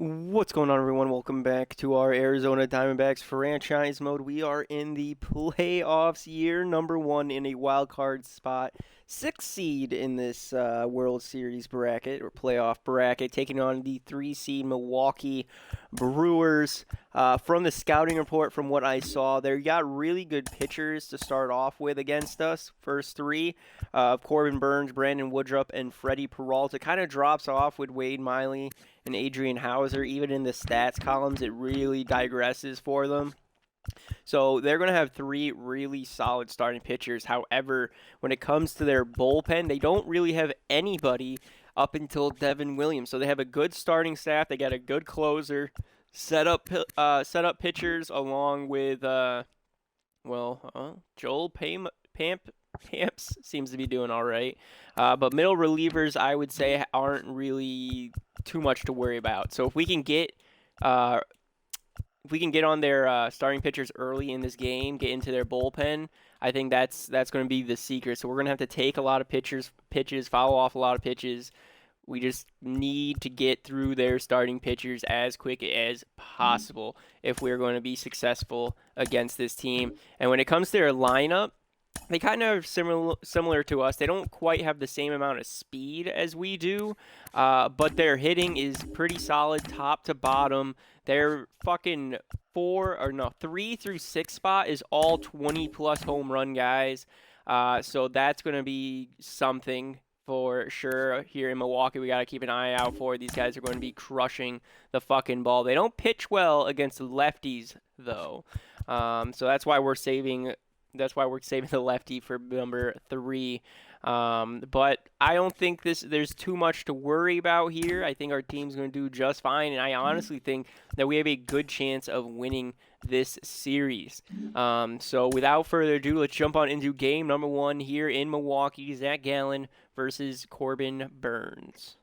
What's going on, everyone? Welcome back to our Arizona Diamondbacks franchise mode. We are in the playoffs, year number 1 in a wild card spot. 6th seed in this World Series bracket, or playoff bracket, taking on the 3 seed Milwaukee Brewers. From the scouting report, from what I saw, they got really good pitchers to start off with against us. First 3, Corbin Burnes, Brandon Woodruff, and Freddie Peralta. Kind of drops off with Wade Miley and Adrian Hauser. Even in the stats columns, it really digresses for them. So they're going to have 3 really solid starting pitchers. However, when it comes to their bullpen, they don't really have anybody up until Devin Williams. So they have a good starting staff. They got a good closer, set up pitchers along with, Joel Pamps seems to be doing all right. But middle relievers, I would say, aren't really too much to worry about. So if we can get on their starting pitchers early in this game, get into their bullpen, I think that's going to be the secret. So we're going to have to take a lot of pitches, follow off a lot of pitches. We just need to get through their starting pitchers as quick as possible if we're going to be successful against this team. And when it comes to their lineup, they kind of are similar to us. They don't quite have the same amount of speed as we do, but their hitting is pretty solid top to bottom. Their fucking 3 through 6 spot is all 20-plus home run guys. So that's going to be something for sure here in Milwaukee. We got to keep an eye out for. These guys are going to be crushing the fucking ball. They don't pitch well against lefties, though. So that's why we're saving the lefty for number 3. But I don't think there's too much to worry about here. I think our team's going to do just fine, and I honestly think that we have a good chance of winning this series. So without further ado, let's jump on into game number 1 here in Milwaukee. Zach Gallen versus Corbin Burnes.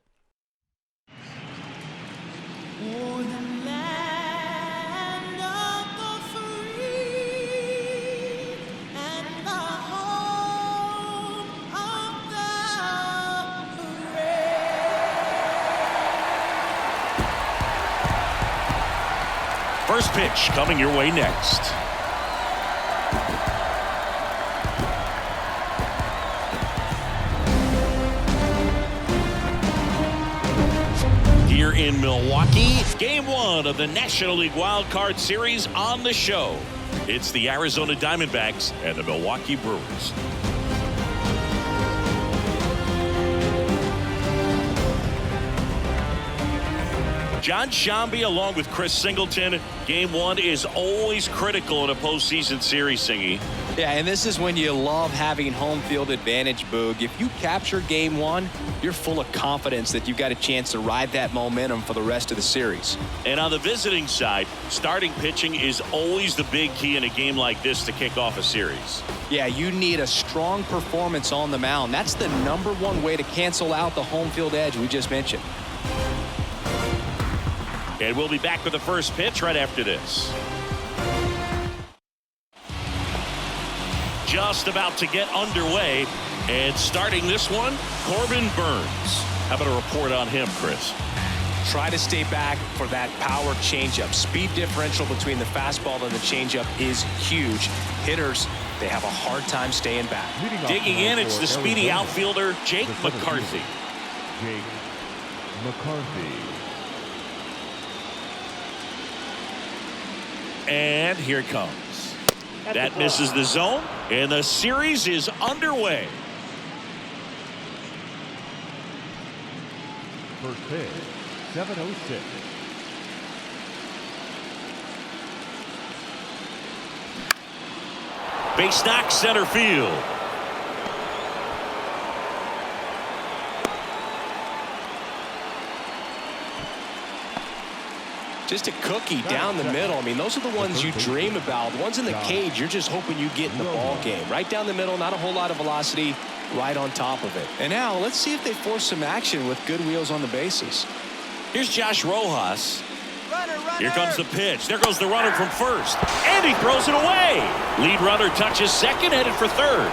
First pitch coming your way next. Here in Milwaukee, game 1 of the National League Wild Card Series on the show. It's the Arizona Diamondbacks and the Milwaukee Brewers. John Shambi along with Chris Singleton. Game 1 is always critical in a postseason series, Singy. Yeah, and this is when you love having home field advantage, Boog. If you capture game 1, you're full of confidence that you've got a chance to ride that momentum for the rest of the series. And on the visiting side, starting pitching is always the big key in a game like this to kick off a series. Yeah, you need a strong performance on the mound. That's the #1 way to cancel out the home field edge we just mentioned. And we'll be back with the first pitch right after this. Just about to get underway. And starting this one, Corbin Burnes. How about a report on him, Chris? Try to stay back for that power changeup. Speed differential between the fastball and the changeup is huge. Hitters, they have a hard time staying back. Digging in, it's the speedy outfielder, Jake McCarthy. Jake McCarthy. And here it comes. That misses the zone, and the series is underway. First pitch, 7:06. Base knock center field. Just a cookie down the middle. I mean, those are the ones you dream about. The ones in the cage, you're just hoping you get in the ball game. Right down the middle, not a whole lot of velocity, right on top of it. And now let's see if they force some action with good wheels on the bases. Here's Josh Rojas. Here comes the pitch. There goes the runner from first. And he throws it away. Lead runner touches second, headed for third.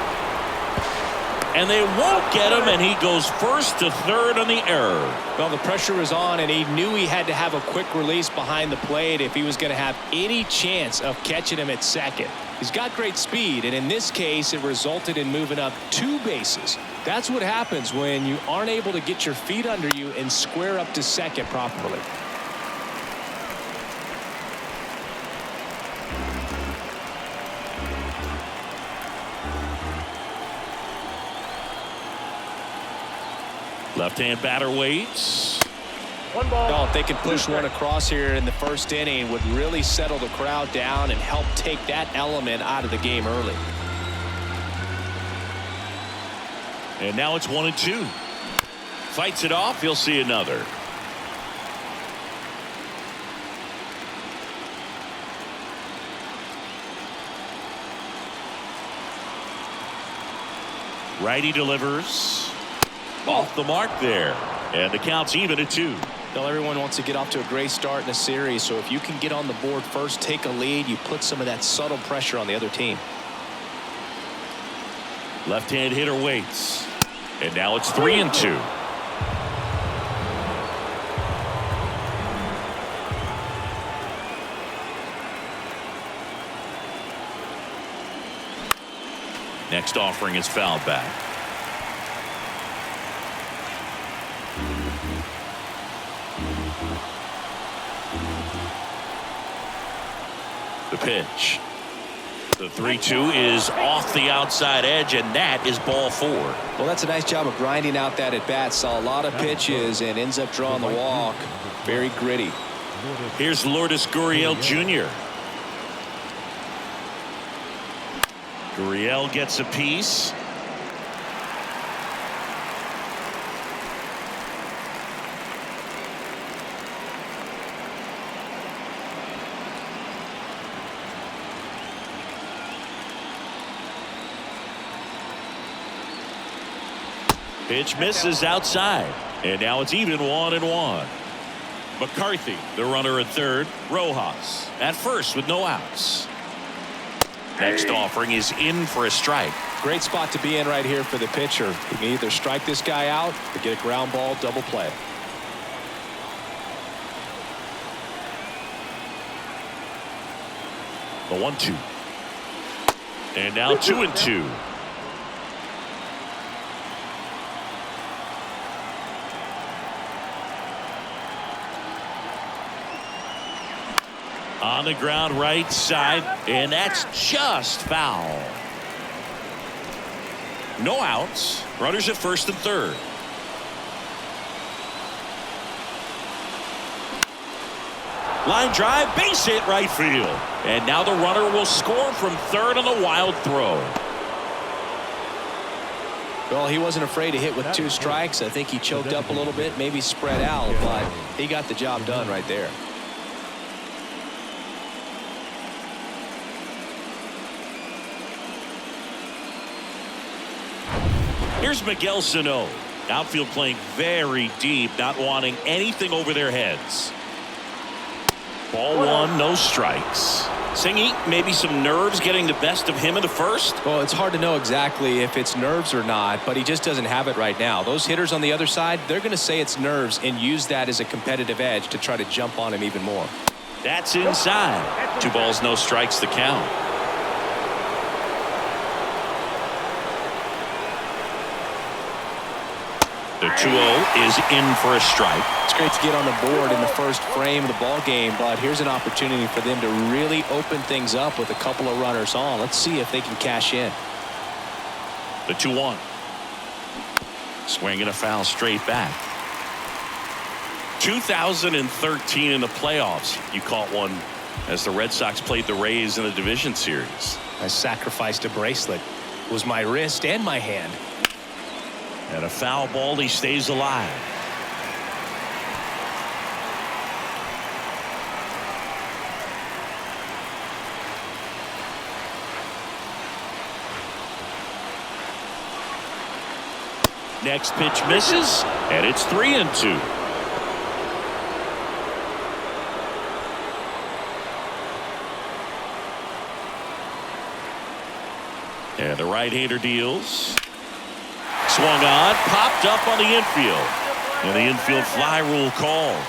and they won't get him, and he goes first to third on the error. Well, the pressure was on, and he knew he had to have a quick release behind the plate if he was going to have any chance of catching him at second. He's got great speed, and in this case, it resulted in moving up 2 bases. That's what happens when you aren't able to get your feet under you and square up to second properly. Left-hand batter waits. No, if they can push one across here in the first inning, would really settle the crowd down and help take that element out of the game early. And now it's 1-2. Fights it off. He'll see another. Righty delivers. Off the mark there. And the count's even at 2. Well, everyone wants to get off to a great start in a series, so if you can get on the board first, take a lead, you put some of that subtle pressure on the other team. Left-hand hitter waits. And now it's 3-2. Next offering is fouled back. The pitch. The 3-2 is off the outside edge, and that is ball 4. Well, that's a nice job of grinding out that at bat. Saw a lot of pitches and ends up drawing the walk. Very gritty. Here's Lourdes Gurriel Jr. Gurriel gets a piece. Pitch misses outside, and now it's even 1-1. McCarthy, the runner at third. Rojas at first with no outs. Next offering is in for a strike. Great spot to be in right here for the pitcher. You can either strike this guy out or get a ground ball double play. The 1-2. And now 2-2. On the ground right side, and that's just foul. No outs. Runners at first and third. Line drive, base hit right field. And now the runner will score from third on the wild throw. Well, he wasn't afraid to hit with 2 strikes. I think he choked up a little bit, maybe spread out, but he got the job done right there. Here's Miguel Sano. Outfield playing very deep, not wanting anything over their heads. Ball 1, no strikes. Singy, maybe some nerves getting the best of him in the first? Well, it's hard to know exactly if it's nerves or not, but he just doesn't have it right now. Those hitters on the other side, they're going to say it's nerves and use that as a competitive edge to try to jump on him even more. That's inside. 2 balls, no strikes to count. The 2-0 is in for a strike. It's great to get on the board in the first frame of the ball game, but here's an opportunity for them to really open things up with a couple of runners on. Let's see if they can cash in. The 2-1. Swinging a foul straight back. 2013 in the playoffs, you caught one as the Red Sox played the Rays in the division series. I sacrificed a bracelet. It was my wrist and my hand. And a foul ball, he stays alive. Next pitch misses, and it's 3-2. And the right-hander deals. swung on, popped up on the infield. And the infield fly rule called.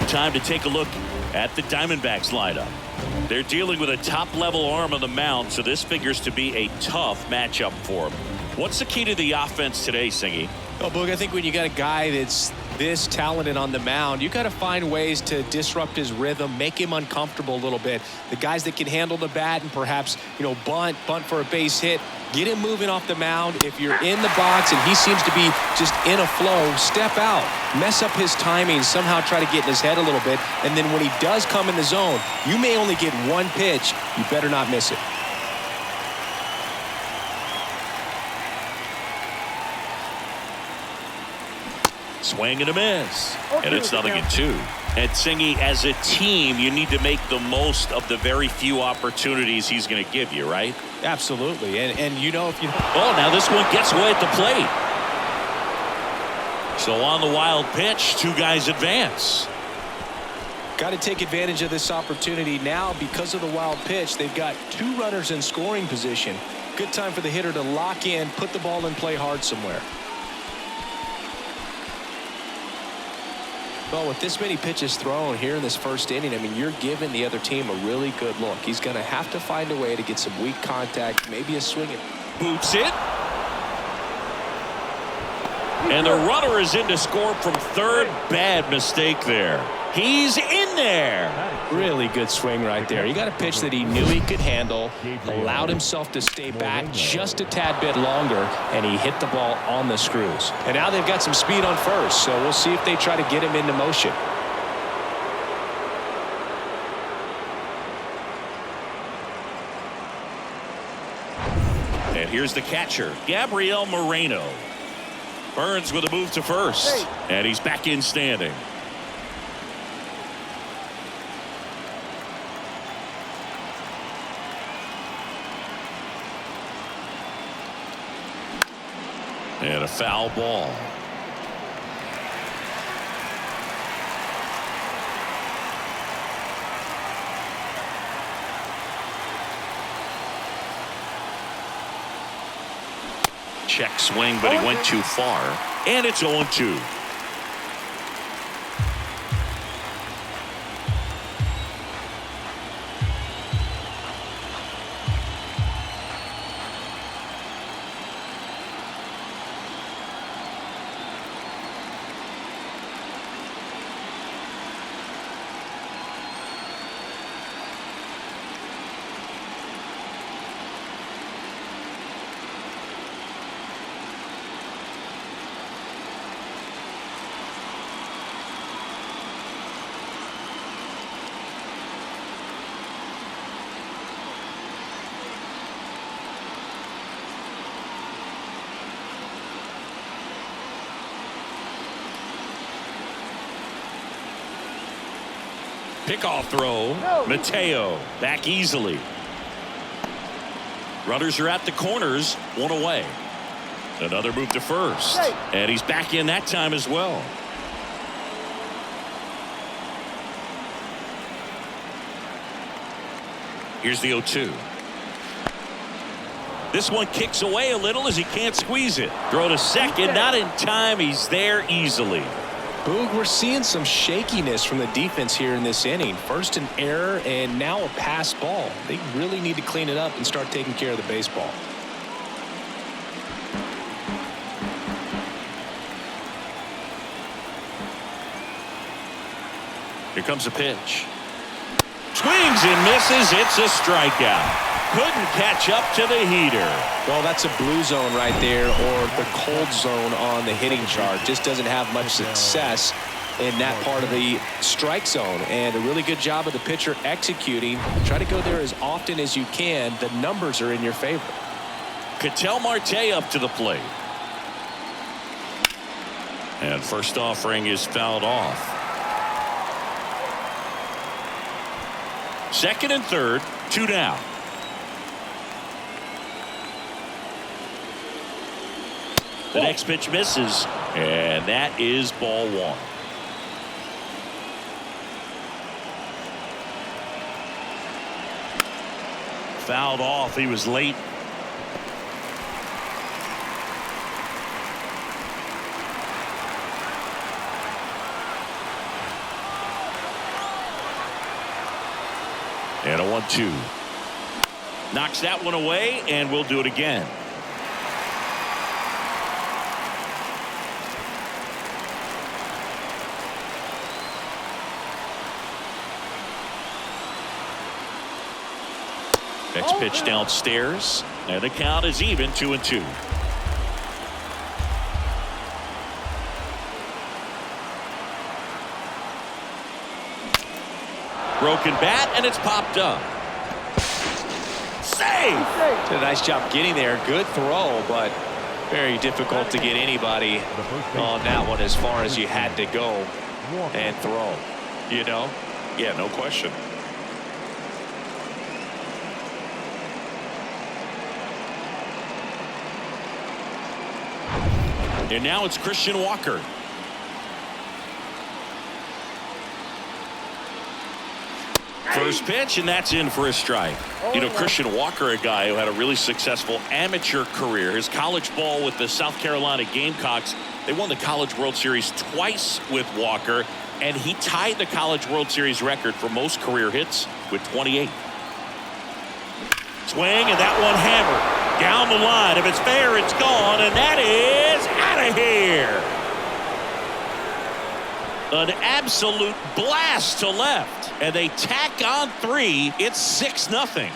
Time to take a look at the Diamondbacks lineup. They're dealing with a top-level arm on the mound, so this figures to be a tough matchup for them. What's the key to the offense today, Singy? Oh, Boog, I think when you got a guy that's this talented on the mound, you got to find ways to disrupt his rhythm, make him uncomfortable a little bit. The guys that can handle the bat and perhaps, bunt for a base hit, get him moving off the mound. If you're in the box and he seems to be just in a flow, step out, mess up his timing, somehow try to get in his head a little bit. And then when he does come in the zone, you may only get one pitch. You better not miss it. Swing and a miss. And it's 0-2. And Singy, as a team, you need to make the most of the very few opportunities he's going to give you, right? Absolutely. And if you... Oh, now this one gets away at the plate. So on the wild pitch, two guys advance. Got to take advantage of this opportunity now because of the wild pitch. They've got two runners in scoring position. Good time for the hitter to lock in, put the ball in play hard somewhere. Well, with this many pitches thrown here in this first inning, I mean, you're giving the other team a really good look. He's going to have to find a way to get some weak contact, maybe a swing. Boots it. And the runner is in to score from third. Bad mistake there. He's in there. Really good swing right there. He got a pitch that he knew he could handle, allowed himself to stay back just a tad bit longer, and he hit the ball on the screws. And now they've got some speed on first, so we'll see if they try to get him into motion. And here's the catcher, Gabriel Moreno. Burns with a move to first, and he's back in standing. And a foul ball. Check swing, but he went too far. And it's 0-2. Pickoff throw. Mateo back easily. Runners are at the corners, one away. Another move to first. And he's back in that time as well. Here's the 0-2. This one kicks away a little as he can't squeeze it. Throw to second, not in time. He's there easily. Boog, we're seeing some shakiness from the defense here in this inning. First an error and now a pass ball. They really need to clean it up and start taking care of the baseball. Here comes a pitch. Swings and misses. It's a strikeout. Couldn't catch up to the heater. Well, that's a blue zone right there, or the cold zone on the hitting chart. Just doesn't have much success in that part of the strike zone. And a really good job of the pitcher executing. Try to go there as often as you can. The numbers are in your favor. Ketel Marte up to the plate. And first offering is fouled off. Second and third, 2 down. The next pitch misses, and that is ball 1. fouled off. He was late. And a 1-2. Knocks that one away, and we'll do it again. Next pitch downstairs, and the count is even 2-2. Broken bat, and it's popped up. Save! Did a nice job getting there. Good throw, but very difficult to get anybody on that one as far as you had to go and throw. You know? Yeah, no question. And now it's Christian Walker. First pitch, and that's in for a strike. You know, Christian Walker, a guy who had a really successful amateur career. His college ball with the South Carolina Gamecocks. They won the College World Series twice with Walker, and he tied the College World Series record for most career hits with 28. Swing, and that one hammered down the line. If it's fair, it's gone, and that is out of here. An absolute blast to left, and they tack on 3. It's 6-0.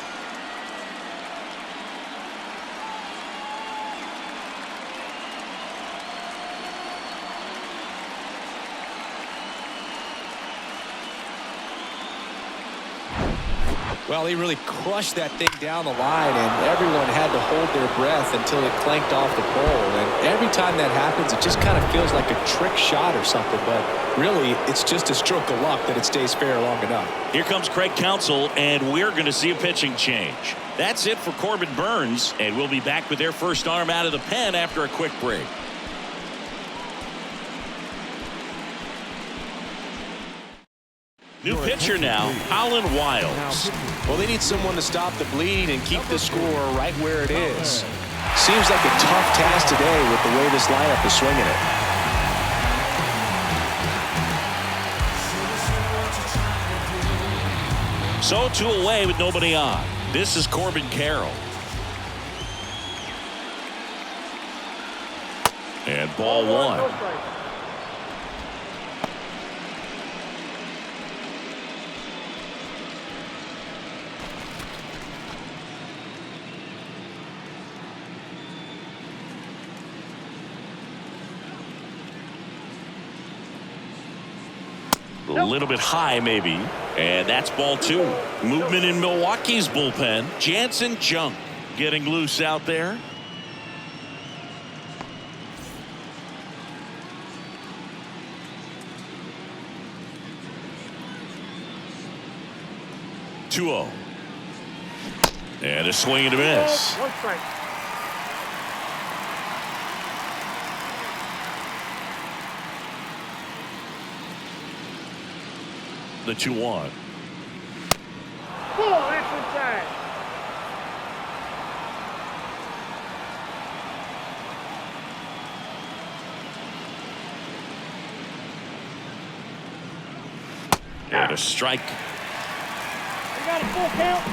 Well, he really crushed that thing down the line, and everyone had to hold their breath until it clanked off the pole. And every time that happens, it just kind of feels like a trick shot or something. But really, it's just a stroke of luck that it stays fair long enough. Here comes Craig Counsell, and we're going to see a pitching change. That's it for Corbin Burnes, and we'll be back with their first arm out of the pen after a quick break. New pitcher now, Holland Wilds. Well, they need someone to stop the bleed and keep the score right where it is. Seems like a tough task today with the way this lineup is swinging it. So 2 away with nobody on. This is Corbin Carroll. And ball 1. A little bit high, maybe. And that's ball 2. Movement in Milwaukee's bullpen. Jansen Junk getting loose out there. (2-0). And a swing and a miss. The 2-1. And a strike. We got a full count.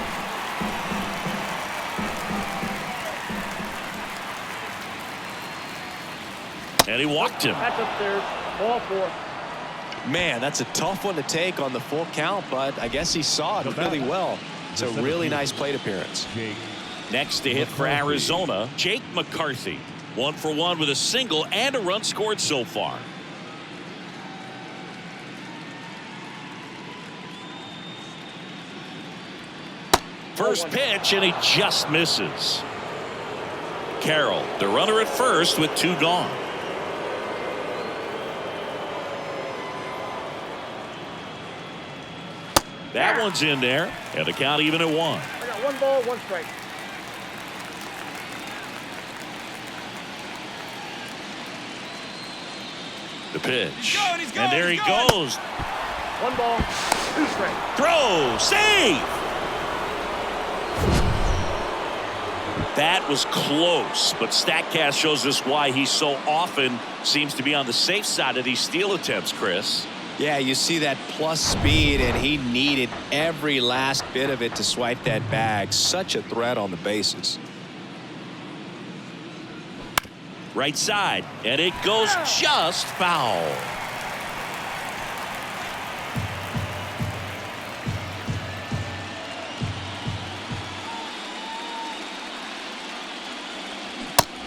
And he walked him. That's upstairs. Ball 4. Man, that's a tough one to take on the full count, but I guess he saw it really well. It's a really nice plate appearance. Next to hit for Arizona, Jake McCarthy. 1 for 1 with a single and a run scored so far. First pitch, and he just misses. Carroll, the runner at first with 2 gone. That one's in there, and the count even at 1. I got 1 ball, 1 strike. The pitch. And there he goes. 1 ball, 2 strike. Throw, save. That was close, but StatCast shows us why he so often seems to be on the safe side of these steal attempts, Chris. Yeah, you see that plus speed, and he needed every last bit of it to swipe that bag. Such a threat on the bases. Right side, and it goes just foul.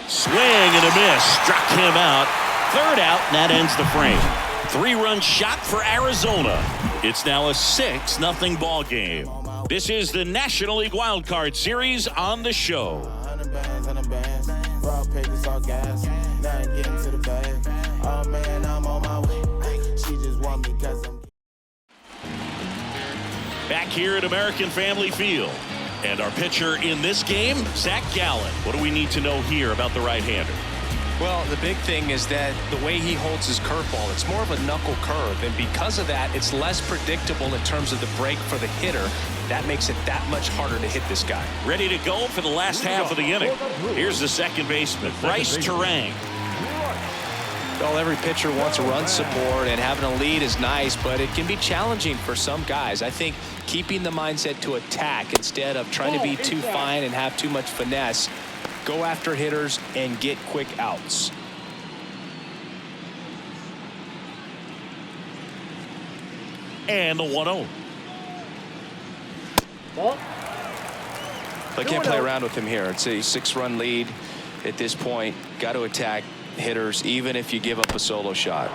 Swing and a miss. Struck him out. Third out, and that ends the frame. 3-run shot for Arizona. It's now a 6-0 ball game. This is the National League Wild Card Series on the show. Back here at American Family Field. And our pitcher in this game, Zach Gallen. What do we need to know here about the right-hander? Well, the big thing is that the way he holds his curveball, it's more of a knuckle curve. And because of that, it's less predictable in terms of the break for the hitter. That makes it that much harder to hit this guy. Ready to go for the last half of the inning. Here's the second baseman, Bryce Terang. Well, every pitcher wants a run support, and having a lead is nice, but it can be challenging for some guys. I think keeping the mindset to attack instead of trying to be too fine and have too much finesse, go after hitters and get quick outs. And the 1-0. I can't play around with him here. It's a 6-run lead at this point. Got to attack hitters even if you give up a solo shot.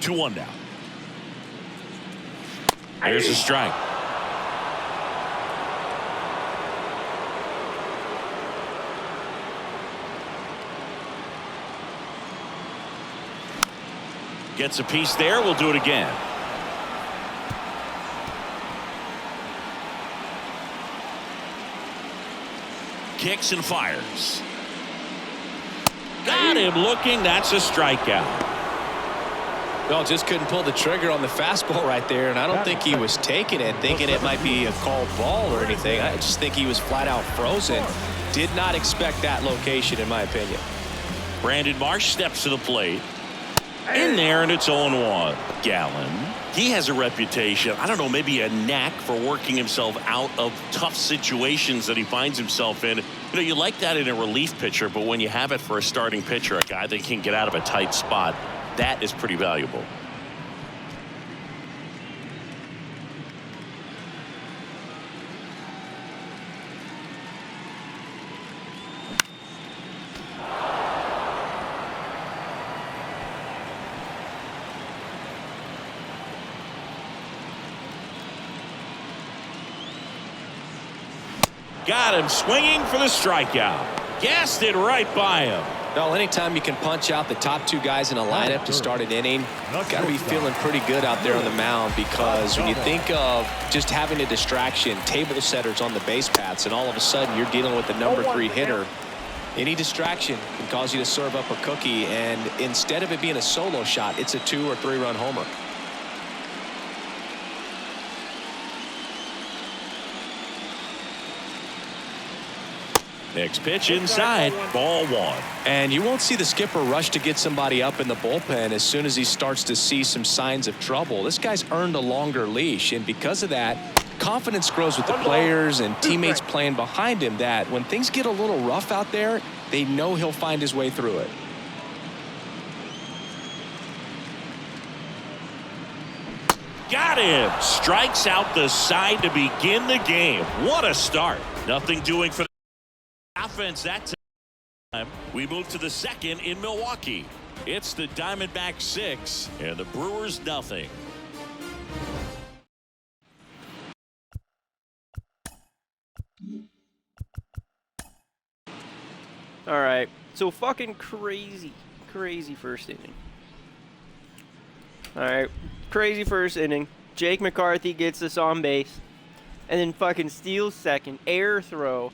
Two one down. There's a strike. Gets a piece there. We'll do it again. Kicks and fires. Got him looking. That's a strikeout. Well, just couldn't pull the trigger on the fastball right there, and I don't think he was taking it, thinking it might be a called ball or anything. I just think he was flat out frozen. Did not expect that location, in my opinion. Brandon Marsh steps to the plate. In there, and it's 0-1. Gallen. He has a reputation, I don't know, maybe a knack for working himself out of tough situations that he finds himself in. You know, you like that in a relief pitcher, but when you have it for a starting pitcher, a guy that can get out of a tight spot, that is pretty valuable. Got him swinging for the strikeout. Gassed it right by him. Well, anytime you can punch out the top two guys in a lineup to start an inning, got to be feeling pretty good out there on the mound, because when you think of just having a distraction, table setters on the base paths, and all of a sudden you're dealing with the number 3 hitter, any distraction can cause you to serve up a cookie, and instead of it being a solo shot, it's a 2- or 3-run homer. Next pitch inside, ball 1. And you won't see the skipper rush to get somebody up in the bullpen as soon as he starts to see some signs of trouble. This guy's earned a longer leash, and because of that, confidence grows with the players and teammates playing behind him, that when things get a little rough out there, they know he'll find his way through it. Got him. Strikes out the side to begin the game. What a start. Nothing doing for the offense that time. We move to the second in Milwaukee. It's the Diamondbacks 6 and the Brewers nothing. All right, so fucking crazy first inning. All right, crazy first inning. Jake McCarthy gets us on base, and then fucking steals second, air throw.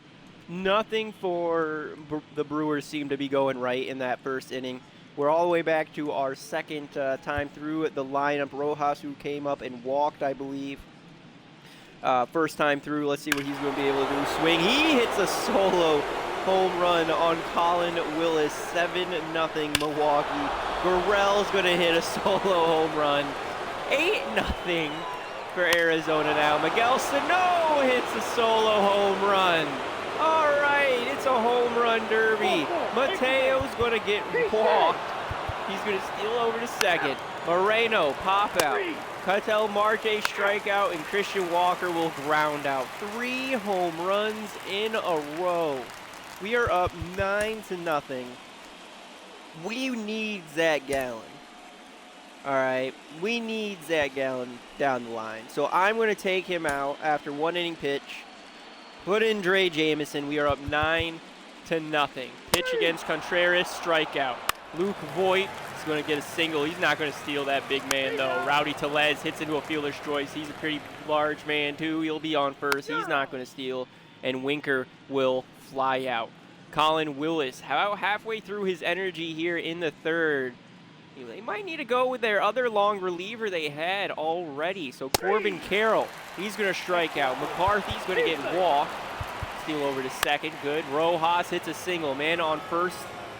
Nothing for the Brewers seemed to be going right in that first inning. We're all the way back to our second time through the lineup. Rojas, who came up and walked, I believe. First time through. Let's see what he's going to be able to do. Swing. He hits a solo home run on Colin Willis. 7-0 Milwaukee. Gurrell's going to hit a solo home run. 8-0 for Arizona now. Miguel Sano hits a solo home run. All right, it's a home run derby. Mateo's going to get walked. He's going to steal over to second. Moreno, pop out. Ketel Marte strikeout, and Christian Walker will ground out. 3 home runs in a row. We are up 9-0. We need Zach Gallen. All right, we need Zach Gallen down the line. So I'm going to take him out after 1 inning pitch. Put in Dre Jameson. We are up 9-0. Pitch against Contreras, strikeout. Luke Voigt is going to get a single. He's not going to steal that big man, though. Rowdy Tellez hits into a fielder's choice. He's a pretty large man, too. He'll be on first. He's not going to steal. And Winker will fly out. Colin Willis, about halfway through his energy here in the third. They might need to go with their other long reliever they had already. So Corbin Carroll, he's going to strike out. McCarthy's going to get walked. Steal over to second. Good. Rojas hits a single. Man on first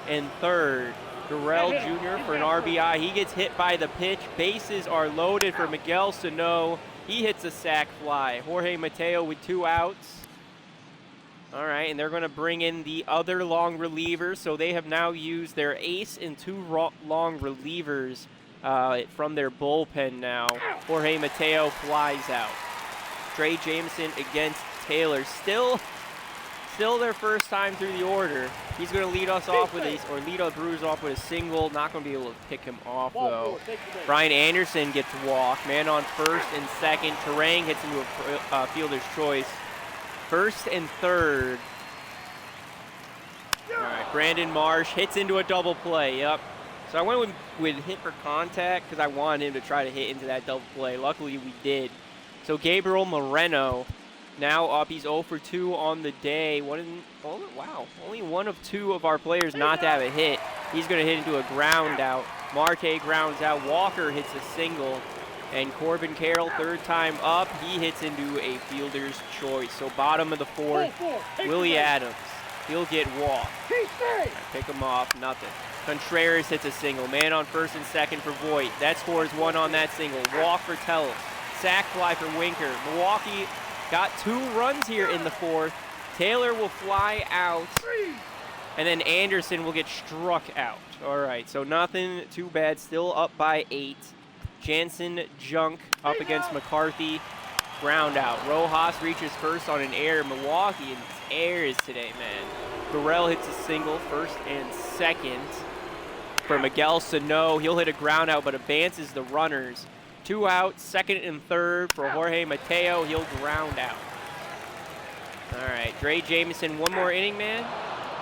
and third. Gurrell Jr. for an RBI. He gets hit by the pitch. Bases are loaded for Miguel Sano. He hits a sac fly. Jorge Mateo with 2 outs. All right, and they're going to bring in the other long relievers. So they have now used their ace and 2 long relievers from their bullpen now. Jorge Mateo flies out. Dre Jameson against Taylor. Still their first time through the order. He's going to lead us off with lead our Brewers off with a single. Not going to be able to pick him off, though. Brian Anderson gets walked. Man on first and second. Terang hits into a fielder's choice. First and third. All right, Brandon Marsh hits into a double play. Yep. So I went with hit for contact because I wanted him to try to hit into that double play. Luckily, we did. So Gabriel Moreno now up. He's 0 for 2 on the day. Only 1 of 2 of our players not to have a hit. He's going to hit into a ground out. Marte grounds out. Walker hits a single. And Corbin Carroll, third time up, he hits into a fielder's choice. So bottom of the fourth, Willie Adams. He'll get walked. Pick him off, nothing. Contreras hits a single. Man on first and second for Voigt. That scores 1 on that single. Walk for Tellus. Sack fly for Winker. Milwaukee got 2 runs here in the fourth. Taylor will fly out. And then Anderson will get struck out. All right, so nothing too bad. Still up by 8. Jansen Junk up against McCarthy. Ground out. Rojas reaches first on an error. Milwaukee and errors today, man. Gurrell hits a single, first and second. For Miguel Sano, he'll hit a ground out, but advances the runners. 2 outs, second and third for Jorge Mateo. He'll ground out. All right, Dre Jameson, 1 more inning, man.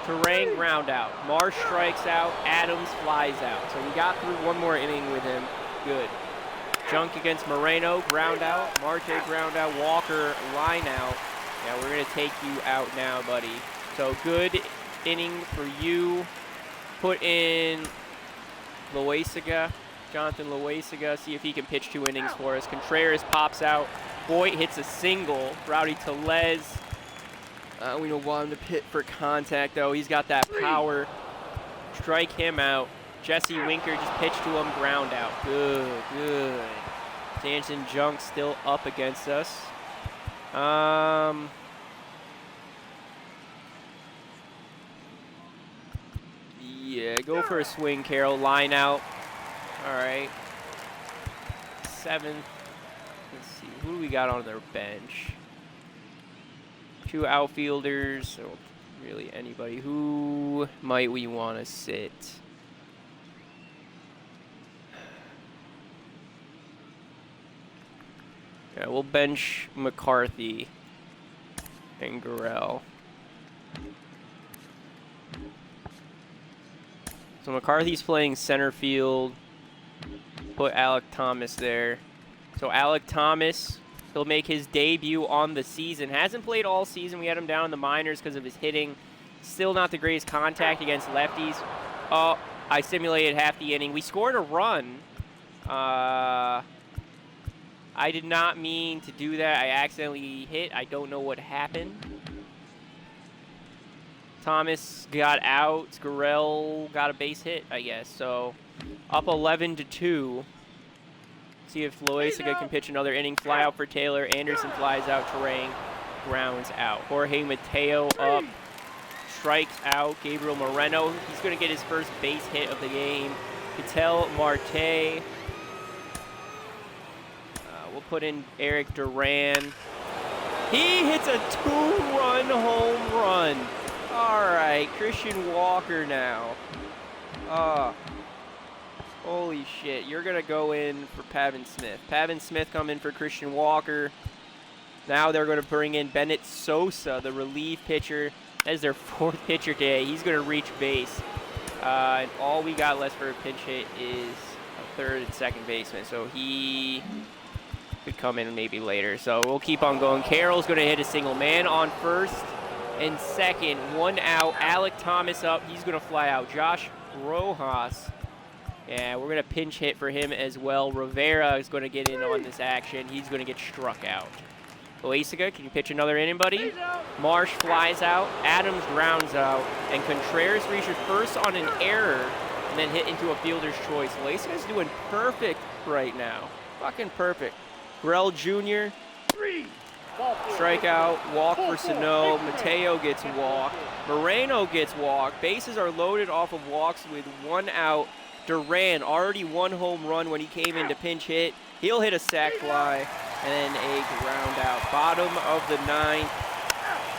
Terang ground out. Marsh strikes out. Adams flies out. So we got through 1 more inning with him. Good. Junk against Moreno, ground out. Marte ground out. Walker line out. Yeah, we're going to take you out now, buddy. So good inning for you. Put in Loaisaga, Jonathan Loaisaga, see if he can pitch 2 innings for us. Contreras pops out. Voigt hits a single. Rowdy Tellez, we don't want him to hit for contact, though. He's got that power. Strike him out. Jesse Winker just pitched to him, ground out. Good, good. Jansen Junk still up against us. Yeah, go for a swing, Carroll. Line out. All right. 7th. Let's see. Who do we got on their bench? 2 outfielders. So really anybody. Who might we want to sit? Yeah, we'll bench McCarthy and Gurrell. So McCarthy's playing center field. Put Alec Thomas there. So Alec Thomas, he'll make his debut on the season. Hasn't played all season. We had him down in the minors because of his hitting. Still not the greatest contact against lefties. I simulated half the inning. We scored a run. I did not mean to do that. I accidentally hit. I don't know what happened. Thomas got out. Scarell got a base hit, I guess. So up 11-2. See if Loaizaga can pitch another inning. Fly out for Taylor. Anderson flies out. Terang grounds out. Jorge Mateo up. Strikes out. Gabriel Moreno. He's going to get his first base hit of the game. Ketel Marte. We'll put in Eric Duran. He hits a 2-run home run. All right, Christian Walker now. Holy shit. You're going to go in for Pavin Smith. Pavin Smith come in for Christian Walker. Now they're going to bring in Bennett Sosa, the relief pitcher. That is their 4th pitcher today. He's going to reach base. And all we got left for a pinch hit is a 3rd and 2nd baseman. So he could come in maybe later. So we'll keep on going. Carroll's going to hit a single. Man on 1st and 2nd. 1 out. Alec Thomas up. He's going to fly out. Josh Rojas. Yeah, we're going to pinch hit for him as well. Rivera is going to get in on this action. He's going to get struck out. Loaizaga, can you pitch another inning, buddy? Marsh flies out. Adams grounds out. And Contreras reaches first on an error and then hit into a fielder's choice. Loaizaga's doing perfect right now. Fucking perfect. Grell Jr. Strikeout. Walk for Sano. Mateo gets walked. Moreno gets walked. Bases are loaded off of walks with 1 out. Duran, already 1 home run when he came in to pinch hit. He'll hit a sac fly and then a ground out. Bottom of the 9th.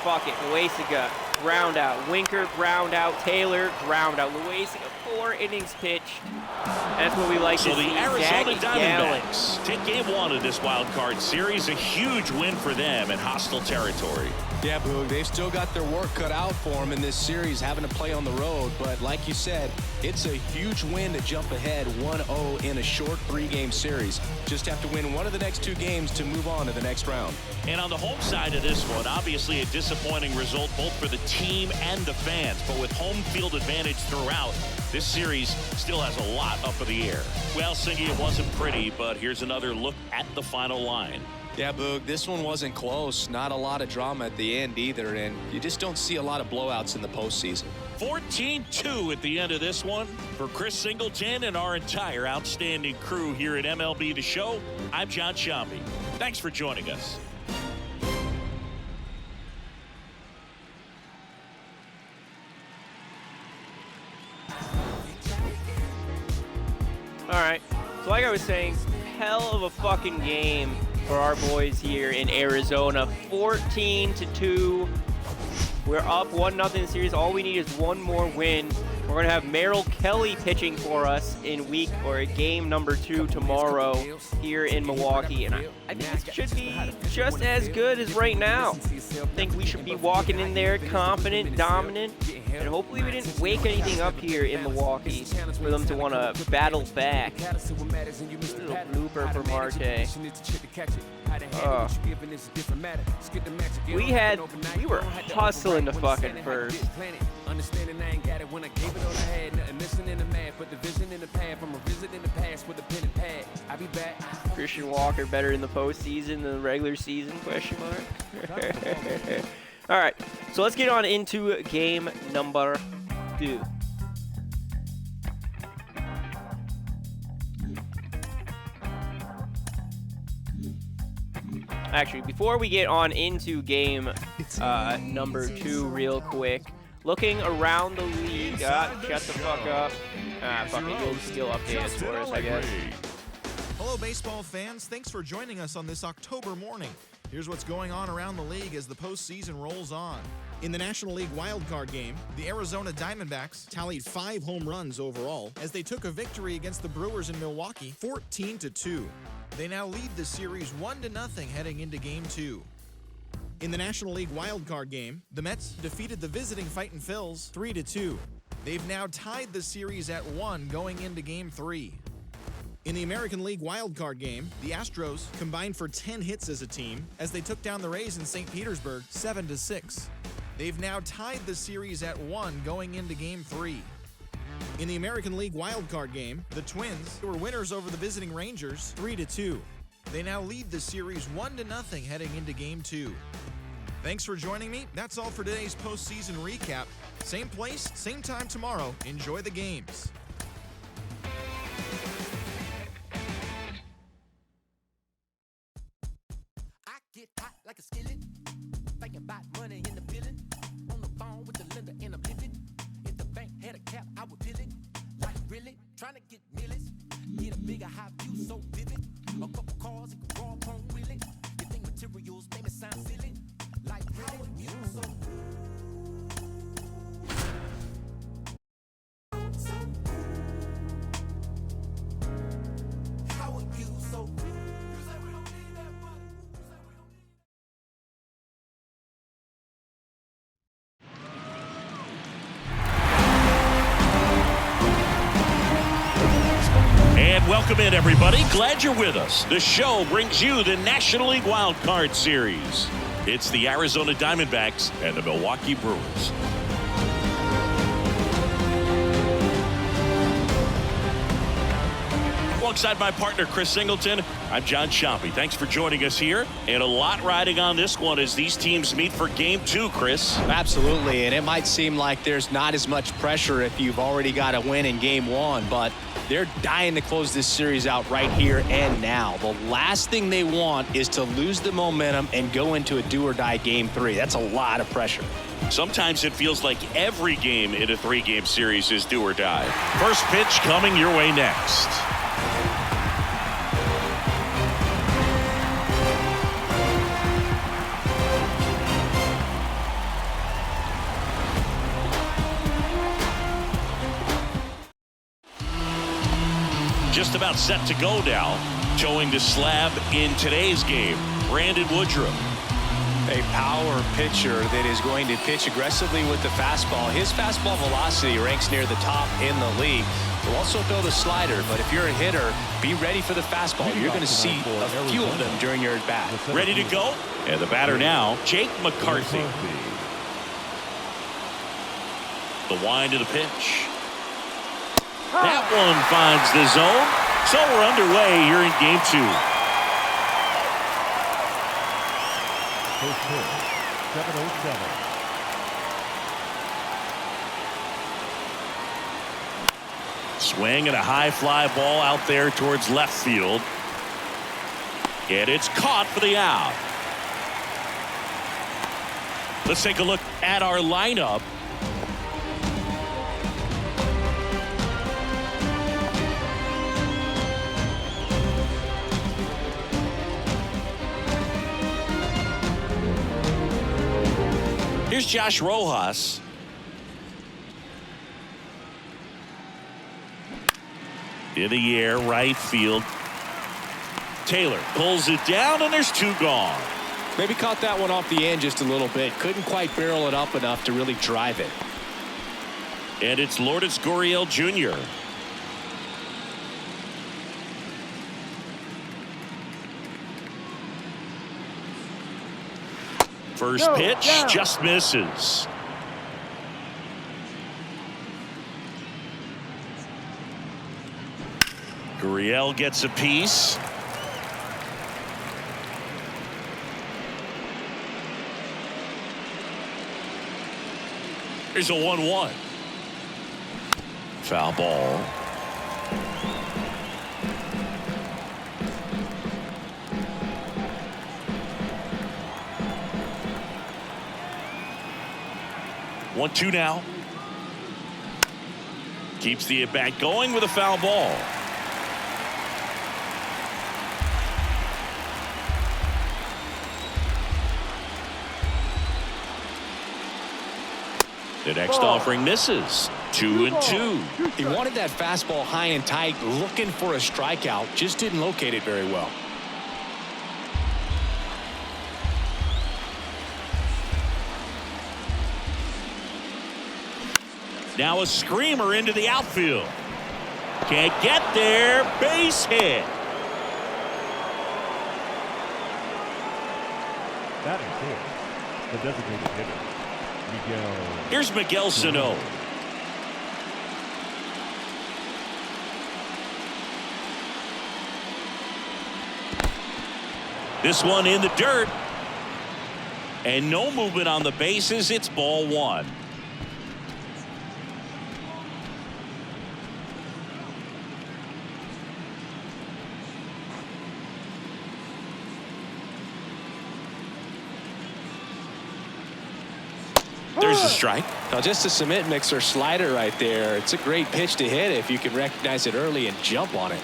Fuck it. Loaizaga, ground out. Winker, ground out. Taylor, ground out. Loaizaga, 4 innings pitched. That's what we like to see. So the Arizona Yelling. Diamondbacks take game 1 of this wild card series. A huge win for them in hostile territory. Yeah, Boog, they've still got their work cut out for them in this series, having to play on the road. But like you said, it's a huge win to jump ahead 1-0 in a short 3-game series. Just have to win one of the next 2 games to move on to the next round. And on the home side of this one, obviously a disappointing result both for the team and the fans. But with home field advantage throughout, this series still has a lot up in the air. Well, Singy, it wasn't pretty, but here's another look at the final line. Yeah, Boog, this one wasn't close. Not a lot of drama at the end either, and you just don't see a lot of blowouts in the postseason. 14-2 at the end of this one. For Chris Singleton and our entire outstanding crew here at MLB The Show, I'm John Shambi. Thanks for joining us. All right. So like I was saying, hell of a fucking game for our boys here in Arizona. 14-2. We're up 1-0 series. All we need is 1 more win. We're going to have Merrill Kelly pitching for us in game number 2 tomorrow here in Milwaukee. And I think it should be just as good as right now. I think we should be walking in there confident, dominant, and hopefully we didn't wake anything up here in Milwaukee for them to want to battle back. Little blooper for Marte. We were hustling to fucking first. Understanding I ain't got it when I gave it all I had. Nothing missing in the math, but the vision in the path. I'm revisiting the past with a pen and pad. I'll be back. Christian Walker better in the postseason than the regular season? Question mark. All right, so let's get on into game number 2. Actually, before we get on into game number 2 real quick, looking around the league, shut the fuck up. Fuck it, you'll update us for us, I guess. Hello, baseball fans. Thanks for joining us on this October morning. Here's what's going on around the league as the postseason rolls on. In the National League wildcard game, the Arizona Diamondbacks tallied 5 home runs overall as they took a victory against the Brewers in Milwaukee, 14-2. They now lead the series 1-0 heading into Game 2. In the National League wildcard game, the Mets defeated the visiting Fightin' Phils 3-2. They've now tied the series at 1 going into Game 3. In the American League wildcard game, the Astros combined for 10 hits as a team as they took down the Rays in St. Petersburg 7-6. They've now tied the series at 1 going into Game 3. In the American League wildcard game, the Twins were winners over the visiting Rangers 3-2. They now lead the series 1-0 heading into Game 2. Thanks for joining me. That's all for today's postseason recap. Same place, same time tomorrow. Enjoy the games. I get hot like a skillet, thinking about money in the building. On the phone with the lender and I'm living. If the bank had a cap, I would peel it. Like really, trying to get millions. Get a bigger high view so vivid. A couple cars and can raw home wheeling. You think materials make me sound silly? Like really, you so. How are you so? You say we don't need that money. You say we don't need. And welcome in, everybody. Glad you're with us. The show brings you the National League Wild Card Series. It's the Arizona Diamondbacks and the Milwaukee Brewers. Alongside my partner, Chris Singleton, I'm John Chompy. Thanks for joining us here. And a lot riding on this one as these teams meet for Game 2, Chris. Absolutely, and it might seem like there's not as much pressure if you've already got a win in Game 1, but they're dying to close this series out right here and now. The last thing they want is to lose the momentum and go into a do-or-die Game 3. That's a lot of pressure. Sometimes it feels like every game in a 3-game series is do or die. First pitch coming your way next. Just about set to go now. Towing the slab in today's game, Brandon Woodruff. A power pitcher that is going to pitch aggressively with the fastball. His fastball velocity ranks near the top in the league. Will also throw the slider, but if you're a hitter, be ready for the fastball. You're going to see a few of them during your at-bat. Ready to go? And the batter now, Jake McCarthy. The wind to the pitch. That one finds the zone. So we're underway here in Game 2. First pitch, 7:07. Swing and a high fly ball out there towards left field. And it's caught for the out. Let's take a look at our lineup. Here's Josh Rojas. In the air, right field. Taylor pulls it down, and there's 2 gone. Maybe caught that one off the end just a little bit. Couldn't quite barrel it up enough to really drive it. And it's Lourdes Gurriel Jr. First pitch just misses. Gurriel gets a piece. Here's a 1-1. Foul ball. One, 2 now. Keeps the at-bat going with a foul ball. The next offering misses. 2-2. He wanted that fastball high and tight, looking for a strikeout. Just didn't locate it very well. Now a screamer into the outfield. Can't get there. Base hit. That is it. The designated hitter, Miguel. Here's Miguel Sano. This one in the dirt. And no movement on the bases. It's ball one. There's a strike. Now just a cement mixer slider right there. It's a great pitch to hit if you can recognize it early and jump on it.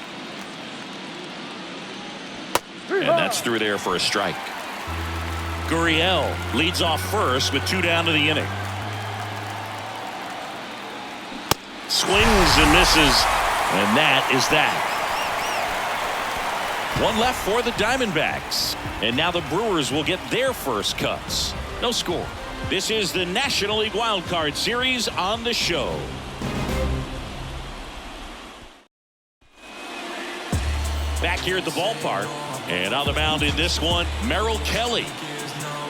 And that's through there for a strike. Gurriel leads off first with 2 down to the inning. Swings and misses, and that is that. 1 left for the Diamondbacks, and now the Brewers will get their first cuts. No score. This is the National League Wild Card Series on the show. Back here at the ballpark, and on the mound in this one, Merrill Kelly.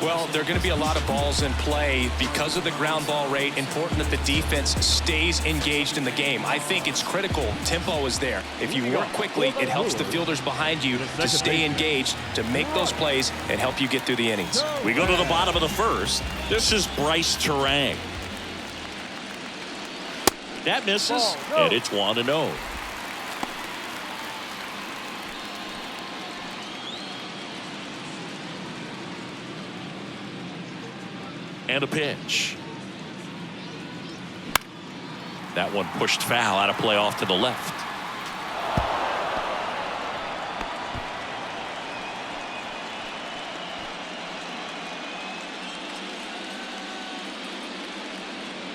Well, there are going to be a lot of balls in play because of the ground ball rate. Important that the defense stays engaged in the game. I think it's critical. Tempo is there. If you work quickly, it helps the fielders behind you to stay engaged, to make those plays, and help you get through the innings. We go to the bottom of the first. This is Bryce Terang. That misses, and it's 1-0. And a pitch. That one pushed foul, out of play off to the left.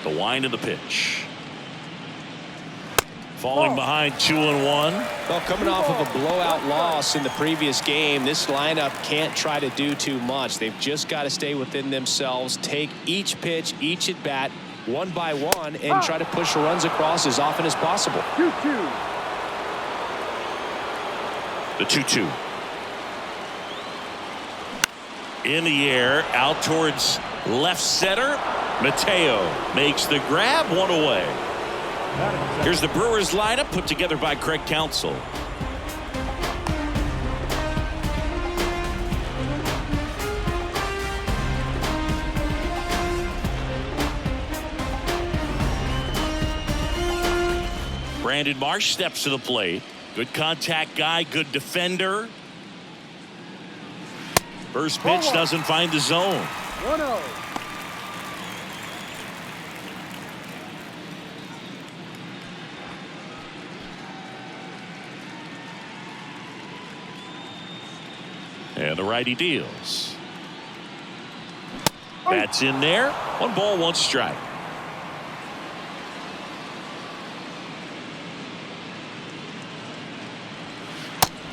The wind of the pitch. Falling behind 2-1. Well, coming off of a blowout loss in the previous game, this lineup can't try to do too much. They've just got to stay within themselves, take each pitch, each at bat, one by one, and try to push runs across as often as possible. 2-2. The 2-2. In the air, out towards left center. Mateo makes the grab, 1 away. Here's the Brewers lineup put together by Craig Counsell. Brandon Marsh steps to the plate. Good contact guy, good defender. First pitch doesn't find the zone. 1-0. And the righty deals. That's in there. 1 ball, 1 strike.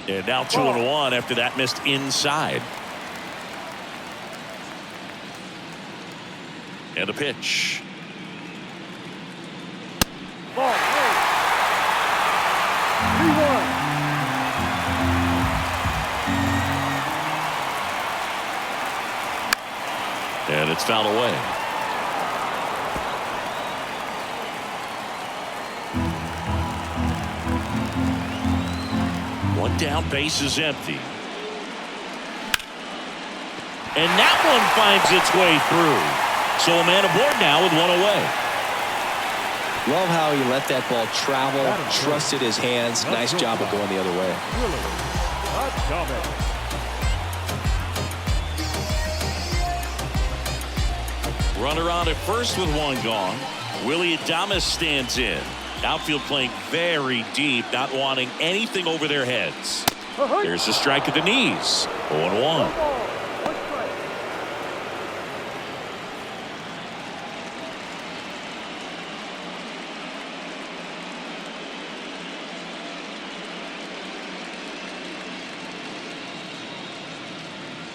And now 2-1 after that missed inside. And a pitch. Ball. 3-1. And it's fouled away. One down, base is empty. And that one finds its way through. So a man aboard now with 1 away. Love how he let that ball travel, trusted his hands. Nice job of going the other way. Runner on at first with 1 gone. Willie Adames stands in. Outfield playing very deep, not wanting anything over their heads. There's a strike at the knees. 0-1.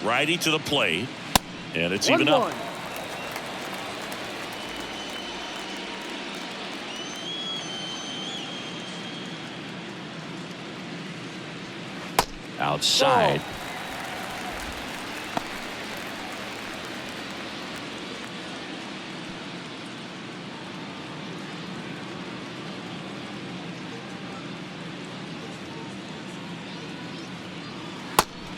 Righty to the plate, and it's even up. Outside.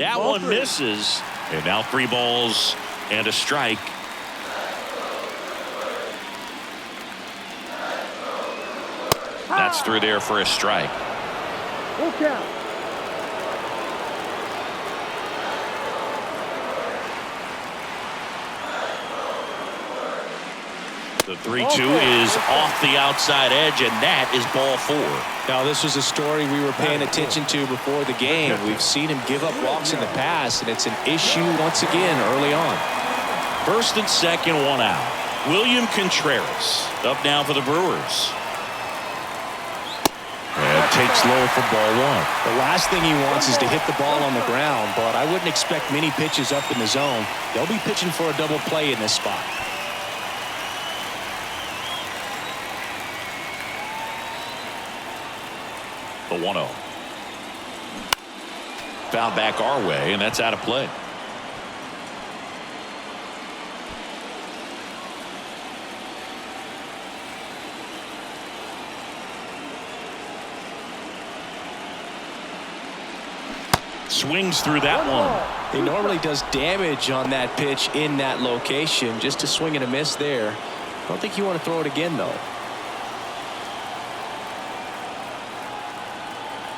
That Ball one 3. misses. And now 3 balls and a strike. That's through there for a strike. Full count. The 3-2 is off the outside edge, and that is ball 4. Now, this was a story we were paying attention to before the game. We've seen him give up walks in the past, and it's an issue once again early on. First and second, 1 out. William Contreras up now for the Brewers. And takes low for ball 1. The last thing he wants is to hit the ball on the ground, but I wouldn't expect many pitches up in the zone. They'll be pitching for a double play in this spot. The 1-0. Foul back our way, and that's out of play. Swings through that one. He normally does damage on that pitch in that location. Just a swing and a miss there. I don't think you want to throw it again, though.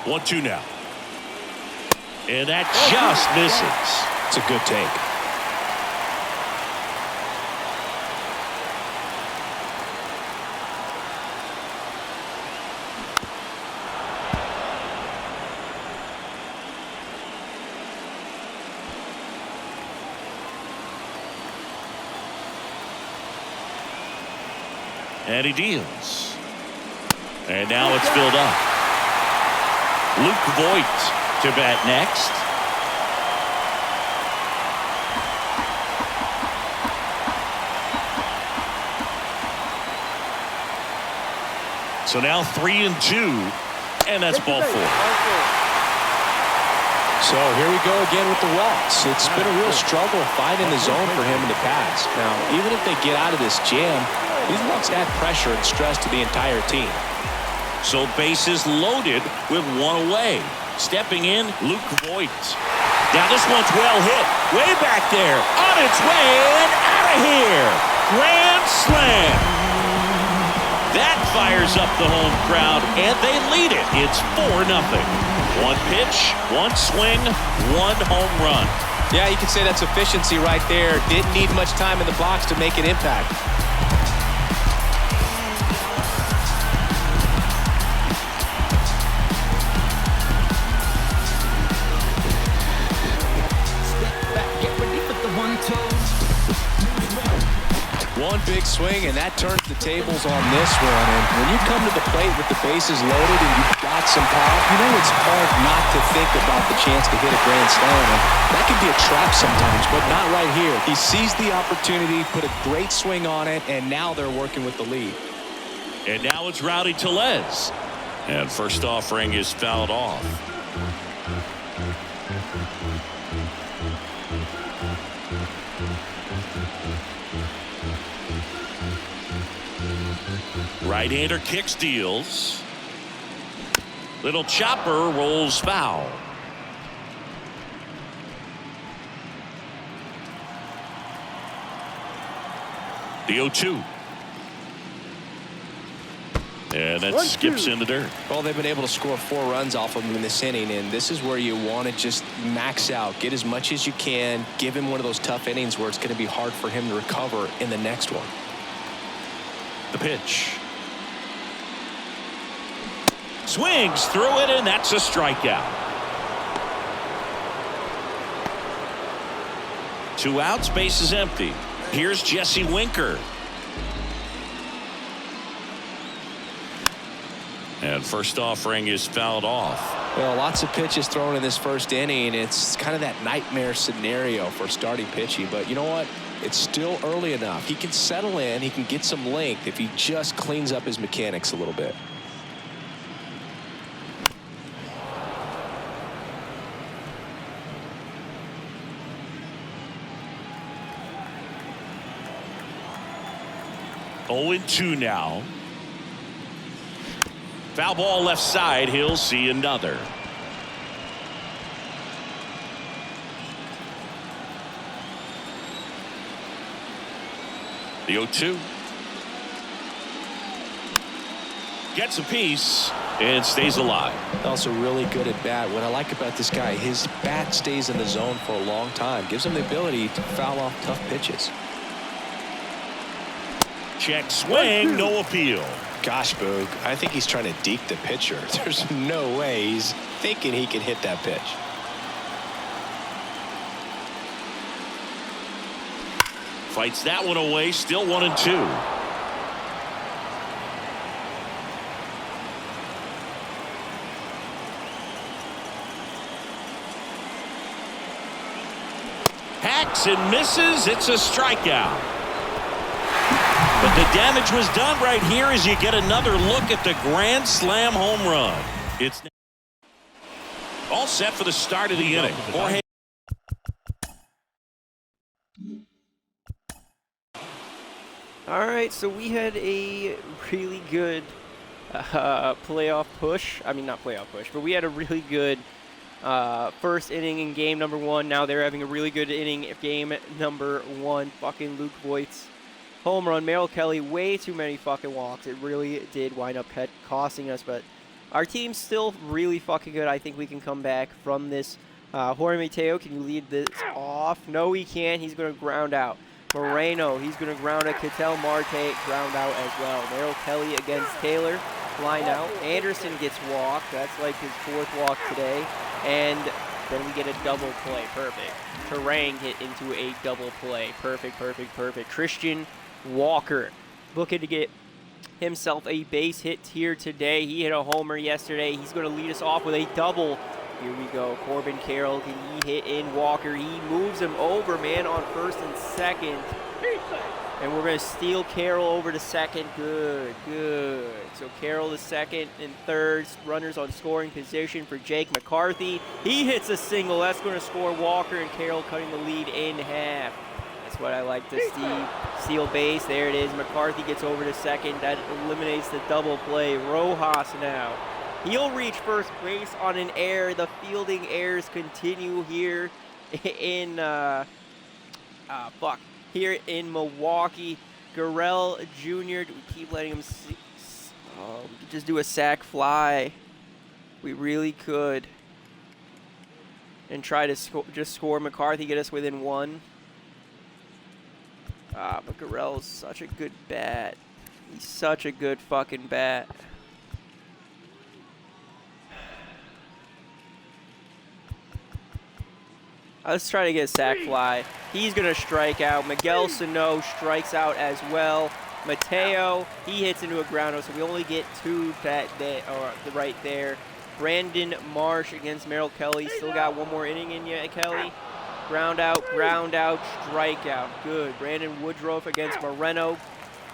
1-2 now. And that just misses. It's a good take. And he deals. And now it's filled up. Luke Voigt to bat next. So now 3-2, and that's ball 4. So here we go again with the walks. It's been a real struggle finding the zone for him in the past. Now, even if they get out of this jam, these walks add pressure and stress to the entire team. So bases loaded with 1 away. Stepping in, Luke Voigt. Now this one's well hit. Way back there. On its way and out of here. Grand slam. That fires up the home crowd, and they lead it. It's 4-0. 1 pitch, 1 swing, 1 home run. Yeah, you can say that's efficiency right there. Didn't need much time in the box to make an impact. One big swing, and that turns the tables on this one. And when you come to the plate with the bases loaded and you've got some power, you know it's hard not to think about the chance to hit a grand slam. And that can be a trap sometimes, but not right here. He seized the opportunity, put a great swing on it, and now they're working with the lead. And now it's Rowdy Tellez. And first offering is fouled off. Right-hander kicks, deals. Little chopper rolls foul. The 0-2. And that skips in the dirt. Well, they've been able to score 4 runs off of him in this inning, and this is where you want to just max out, get as much as you can, give him one of those tough innings where it's going to be hard for him to recover in the next one. The pitch. Swings through it, and that's a strikeout. 2 outs, base is empty. Here's Jesse Winker. And first offering is fouled off. Well, lots of pitches thrown in this first inning. It's kind of that nightmare scenario for starting pitching. But you know what? It's still early enough. He can settle in. He can get some length if he just cleans up his mechanics a little bit. Oh, 2 now. Foul ball left side. He'll see another. The 0-2. Gets a piece and stays alive. Also really good at bat. What I like about this guy, his bat stays in the zone for a long time. Gives him the ability to foul off tough pitches. Check swing, no appeal. Gosh, Boog, I think he's trying to deke the pitcher. There's no way he's thinking he can hit that pitch. Fights that one away, still 1-2. Hacks and misses. It's a strikeout. But the damage was done right here as you get another look at the grand slam home run. It's all set for the start of the inning. Jorge. All right, so we had a really good playoff push. I mean, not playoff push, but we had a really good first inning in game number 1. Now they're having a really good inning in game number 1. Fucking Luke Voigt's home run. Merrill Kelly, way too many fucking walks. It really did wind up costing us, but our team's still really fucking good. I think we can come back from this. Jorge Mateo, can you lead this off? No, he can't. He's going to ground out. Moreno, he's going to ground out. Ketel Marte, ground out as well. Merrill Kelly against Taylor, line out. Anderson gets walked. That's like his 4th walk today. And then we get a double play. Perfect. Terang hit into a double play. Perfect, perfect, perfect. Christian Walker looking to get himself a base hit here today. He hit a homer yesterday. He's going to lead us off with a double. Here we go. Corbin Carroll, can he hit in Walker? He moves him over, man, on first and second. And we're going to steal Carroll over to second. Good, good. So Carroll to second and third. Runners on scoring position for Jake McCarthy. He hits a single. That's going to score Walker, and Carroll cutting the lead in half. That's what I like to see. Steal base. There it is. McCarthy gets over to second. That eliminates the double play. Rojas now. He'll reach first base on an error. The fielding errors continue here in here in Milwaukee. Gurriel Jr. Do we keep letting him see? Oh, we could just do a sac fly. We really could. And try to score McCarthy, get us within 1. But Gurriel's such a good bat. He's such a good fucking bat. Let's try to get a sac fly. He's going to strike out. Miguel Sano strikes out as well. Mateo, he hits into a grounder, so we only get 2 right there. Brandon Marsh against Merrill Kelly. Still got 1 more inning in you, Kelly. Ground out, strikeout. Good. Brandon Woodruff against Moreno.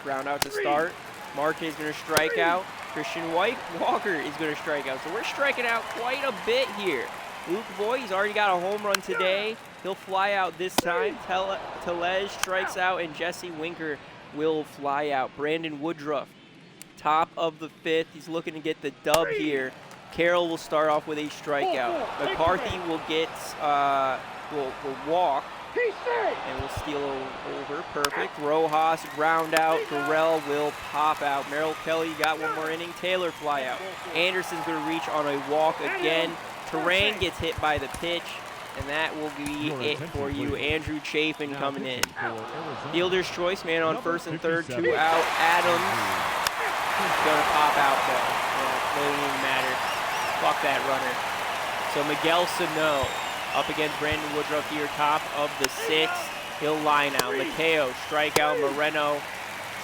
Ground out to start. Marte is going to strike out. Christian Walker is going to strike out. So we're striking out quite a bit here. Luke Voigt, he's already got a home run today. He'll fly out this time. Telez strikes out, and Jesse Winker will fly out. Brandon Woodruff, top of the 5th. He's looking to get the dub here. Carroll will start off with a strikeout. McCarthy will get, will walk, and will steal over. Perfect. Rojas, ground out. Gurriel will pop out. Merrill Kelly got 1 more inning. Taylor fly out. Anderson's going to reach on a walk again. Terrain gets hit by the pitch, and that will be it for you. Andrew Chafin coming in. Fielder's choice, man on first and third, 2 out. Adams going to pop out, though. Yeah, doesn't even matter. Fuck that runner. So Miguel Sano up against Brandon Woodruff here, top of the 6th. He'll line out. Mateo, strikeout. Moreno,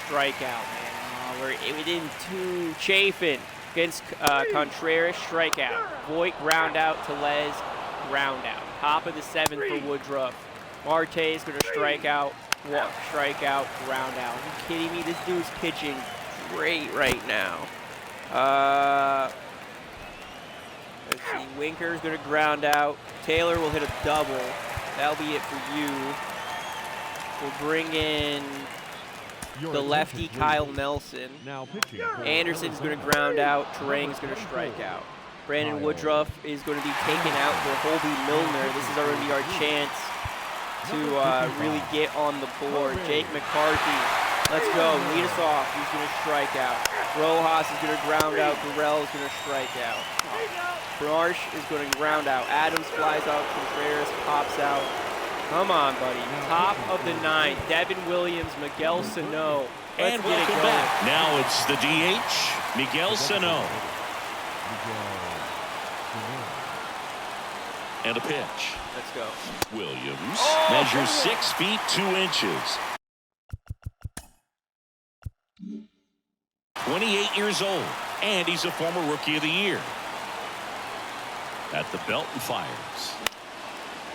strikeout, man. We're within 2. Chafin against Contreras, strikeout. Voigt, ground out. Telez, ground out. Top of the 7th for Woodruff. Marte is going to strike out, walk, strikeout, ground out. Are you kidding me? This dude's pitching great right now. Let's see. Winker's going to ground out. Taylor will hit a double. That'll be it for you. We'll bring in the lefty Kyle Nelson. Anderson's going to ground out. Terang's going to strike out. Brandon Woodruff is going to be taken out for Holby Milner. This is already our chance to really get on the board. Jake McCarthy Let's go. Lead us off. He's going to strike out. Rojas is going to ground out. Gurriel is going to strike out. Marsh is going to ground out. Adams flies out. Contreras pops out. Come on, buddy. Top of the 9th. Devin Williams, Miguel Sano. And welcome back. Now it's the DH, Miguel Sano. And a pitch. Let's go. Williams measures 6 feet 2 inches. 28 years old, and he's a former Rookie of the Year. At the belt and fires.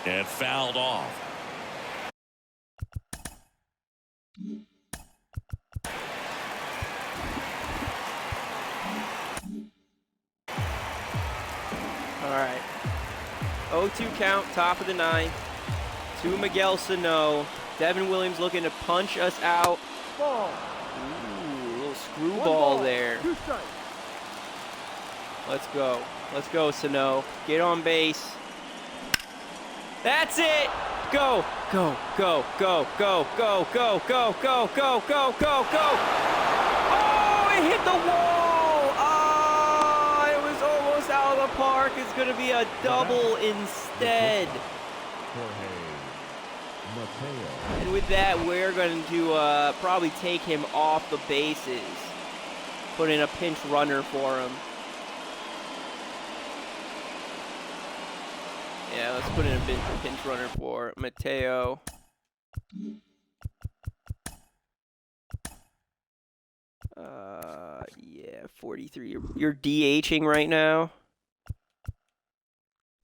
And fouled off. All right. 0-2 count, top of the 9th. To Miguel Sano. Devin Williams looking to punch us out. Ball. Ooh, a little screwball there. 2 strikes. Let's go. Let's go, Sano. Get on base. That's it. Go, go, go, go, go, go, go, go, go, go, go, go, go. Oh, it hit the wall. Ah, it was almost out of the park. It's going to be a double instead. And with that, we're going to probably take him off the bases. Put in a pinch runner for him. Yeah, let's put in a pinch runner for Mateo. Yeah, 43. You're DHing right now.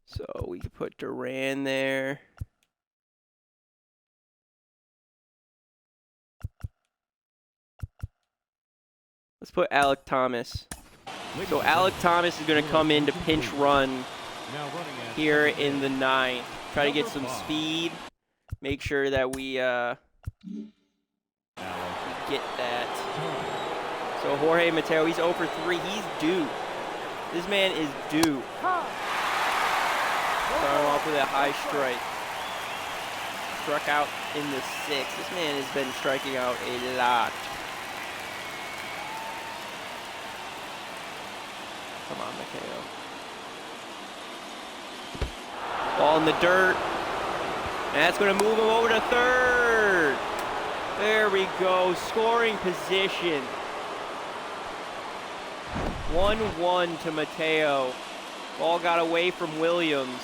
So we could put Duran there. Let's put Alec Thomas. So Alec Thomas is going to come in to pinch run here in the 9th. Try to get some speed. Make sure that we get that. So Jorge Mateo, he's 0 for 3. He's due. This man is due. Starting off with a high strike. Struck out in the 6th. This man has been striking out a lot. Come on, Mateo. Ball in the dirt. And that's going to move him over to third. There we go. Scoring position. 1-1 to Mateo. Ball got away from Williams.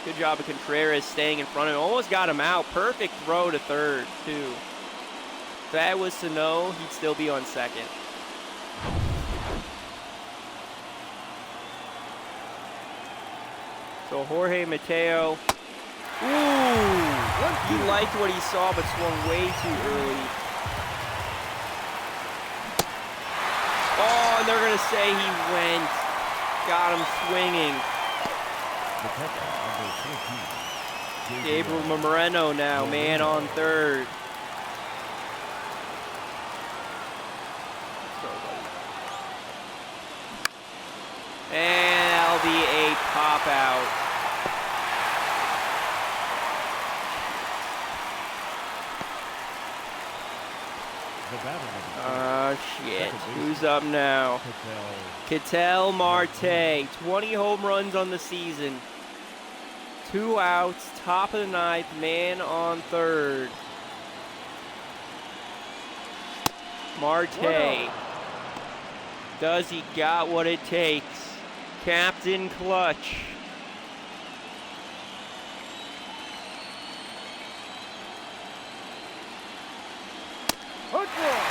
Good job of Contreras staying in front of him. Almost got him out. Perfect throw to third, too. If that was Sano, he'd still be on second. So Jorge Mateo. Ooh! He liked what he saw, but swung way too early. Oh, and they're going to say he went. Got him swinging. Gabriel Moreno now, man on third. Let's go, buddy. And that'll be a pop out. Shit. Who's up now? Ketel Marte. 20 home runs on the season. 2 outs. Top of the 9th. Man on third. Marte. Does he got what it takes? Captain Clutch. Hook one.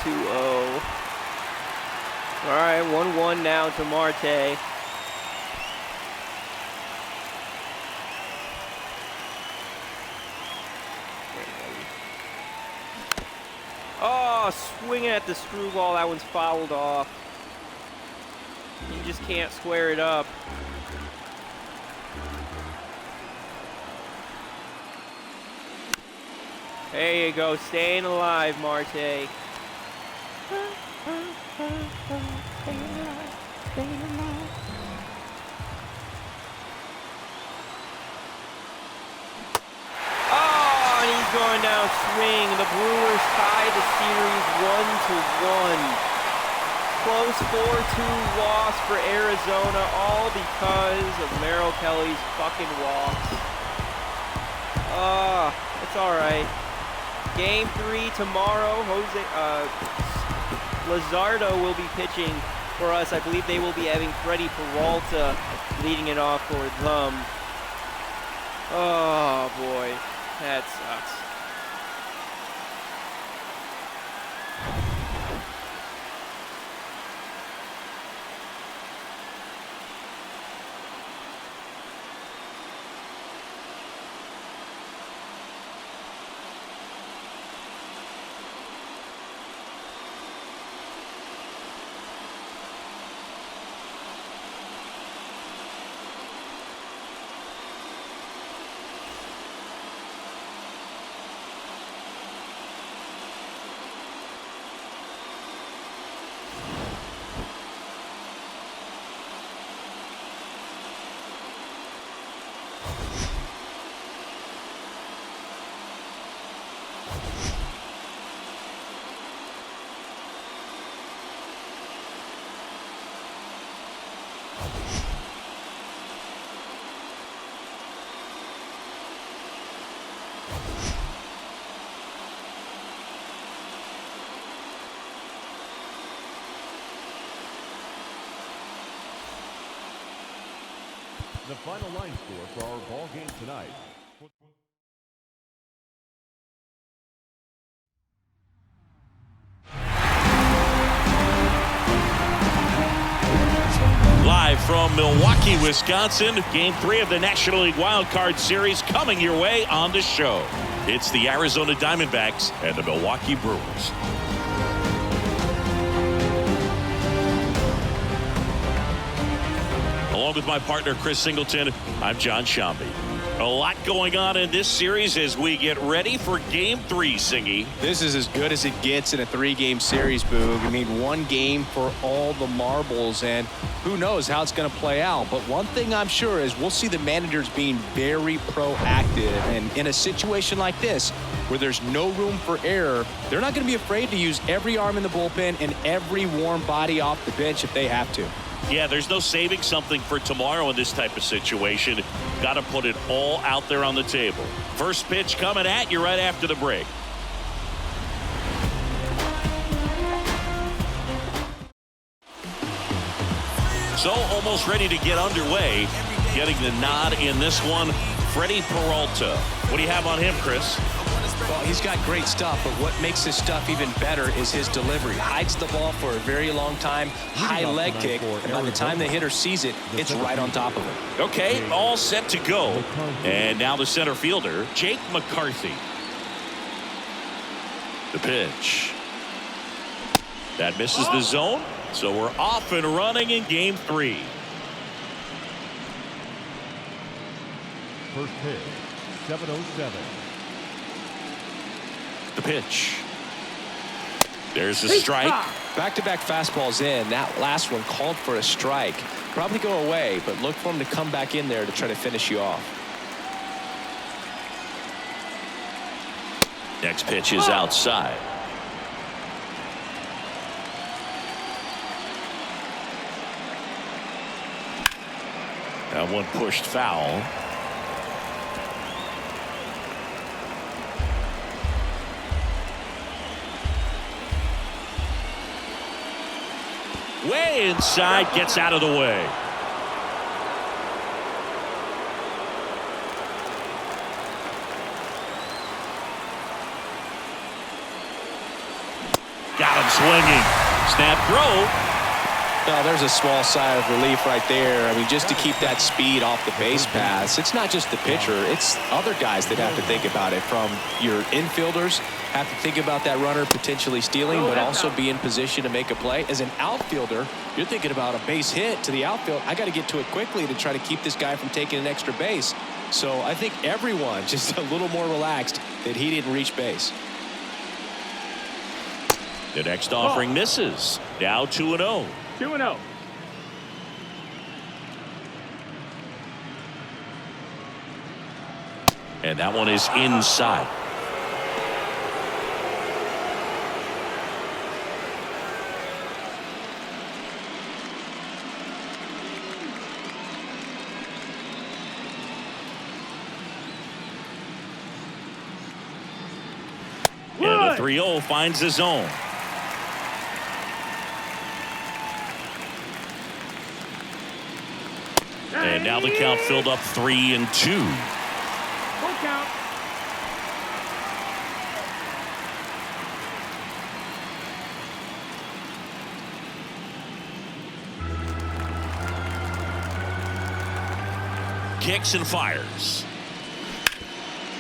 2-0. All right, 1-1 now to Marte. Oh, swinging at the screwball. That one's fouled off. You just can't square it up. There you go, staying alive, Marte. Oh, and he's going down swing. The Brewers tie the series 1-1. Close 4-2 loss for Arizona, all because of Merrill Kelly's fucking walks. It's all right. Game 3 tomorrow. Luzardo will be pitching for us. I believe they will be having Freddie Peralta leading it off for them. Oh boy, that sucks. The final line score for our ball game tonight. Live from Milwaukee, Wisconsin, Game 3 of the National League Wild Card Series coming your way on the show. It's the Arizona Diamondbacks and the Milwaukee Brewers. Along with my partner, Chris Singleton, I'm John Shambi. A lot going on in this series as we get ready for Game 3, Singy. This is as good as it gets in a 3-game series, Boog. I mean, one game for all the marbles, and who knows how it's going to play out. But one thing I'm sure is we'll see the managers being very proactive. And in a situation like this, where there's no room for error, they're not going to be afraid to use every arm in the bullpen and every warm body off the bench if they have to. Yeah, there's no saving something for tomorrow in this type of situation. Got to put it all out there on the table. First pitch coming at you right after the break. So almost ready to get underway. Getting the nod in this one, Freddie Peralta. What do you have on him, Chris? Well, he's got great stuff, but what makes his stuff even better is his delivery. Hides the ball for a very long time, high leg kick, and by the time the hitter sees it, it's right on top of him. Okay, all set to go. And now the center fielder, Jake McCarthy. The pitch. That misses the zone, so we're off and running in Game 3. First pitch, 7:07. The pitch. There's a strike. Back-to-back fastballs in. That last one called for a strike. Probably go away, but look for him to come back in there to try to finish you off. Next pitch is outside. That one pushed foul. Way inside, gets out of the way. Got him swinging. Snap throw. No, there's a small sigh of relief right there. I mean, just to keep that speed off the base paths. It's not just the pitcher. It's other guys that have to think about it. From your infielders have to think about that runner potentially stealing, but also be in position to make a play. As an outfielder, you're thinking about a base hit to the outfield. I got to get to it quickly to try to keep this guy from taking an extra base. So I think everyone just a little more relaxed that he didn't reach base. The next offering misses. Now 2-0. 2-0. And that one is inside. 3-0 finds the zone. And now the count filled up 3-2. Full count. Kicks and fires.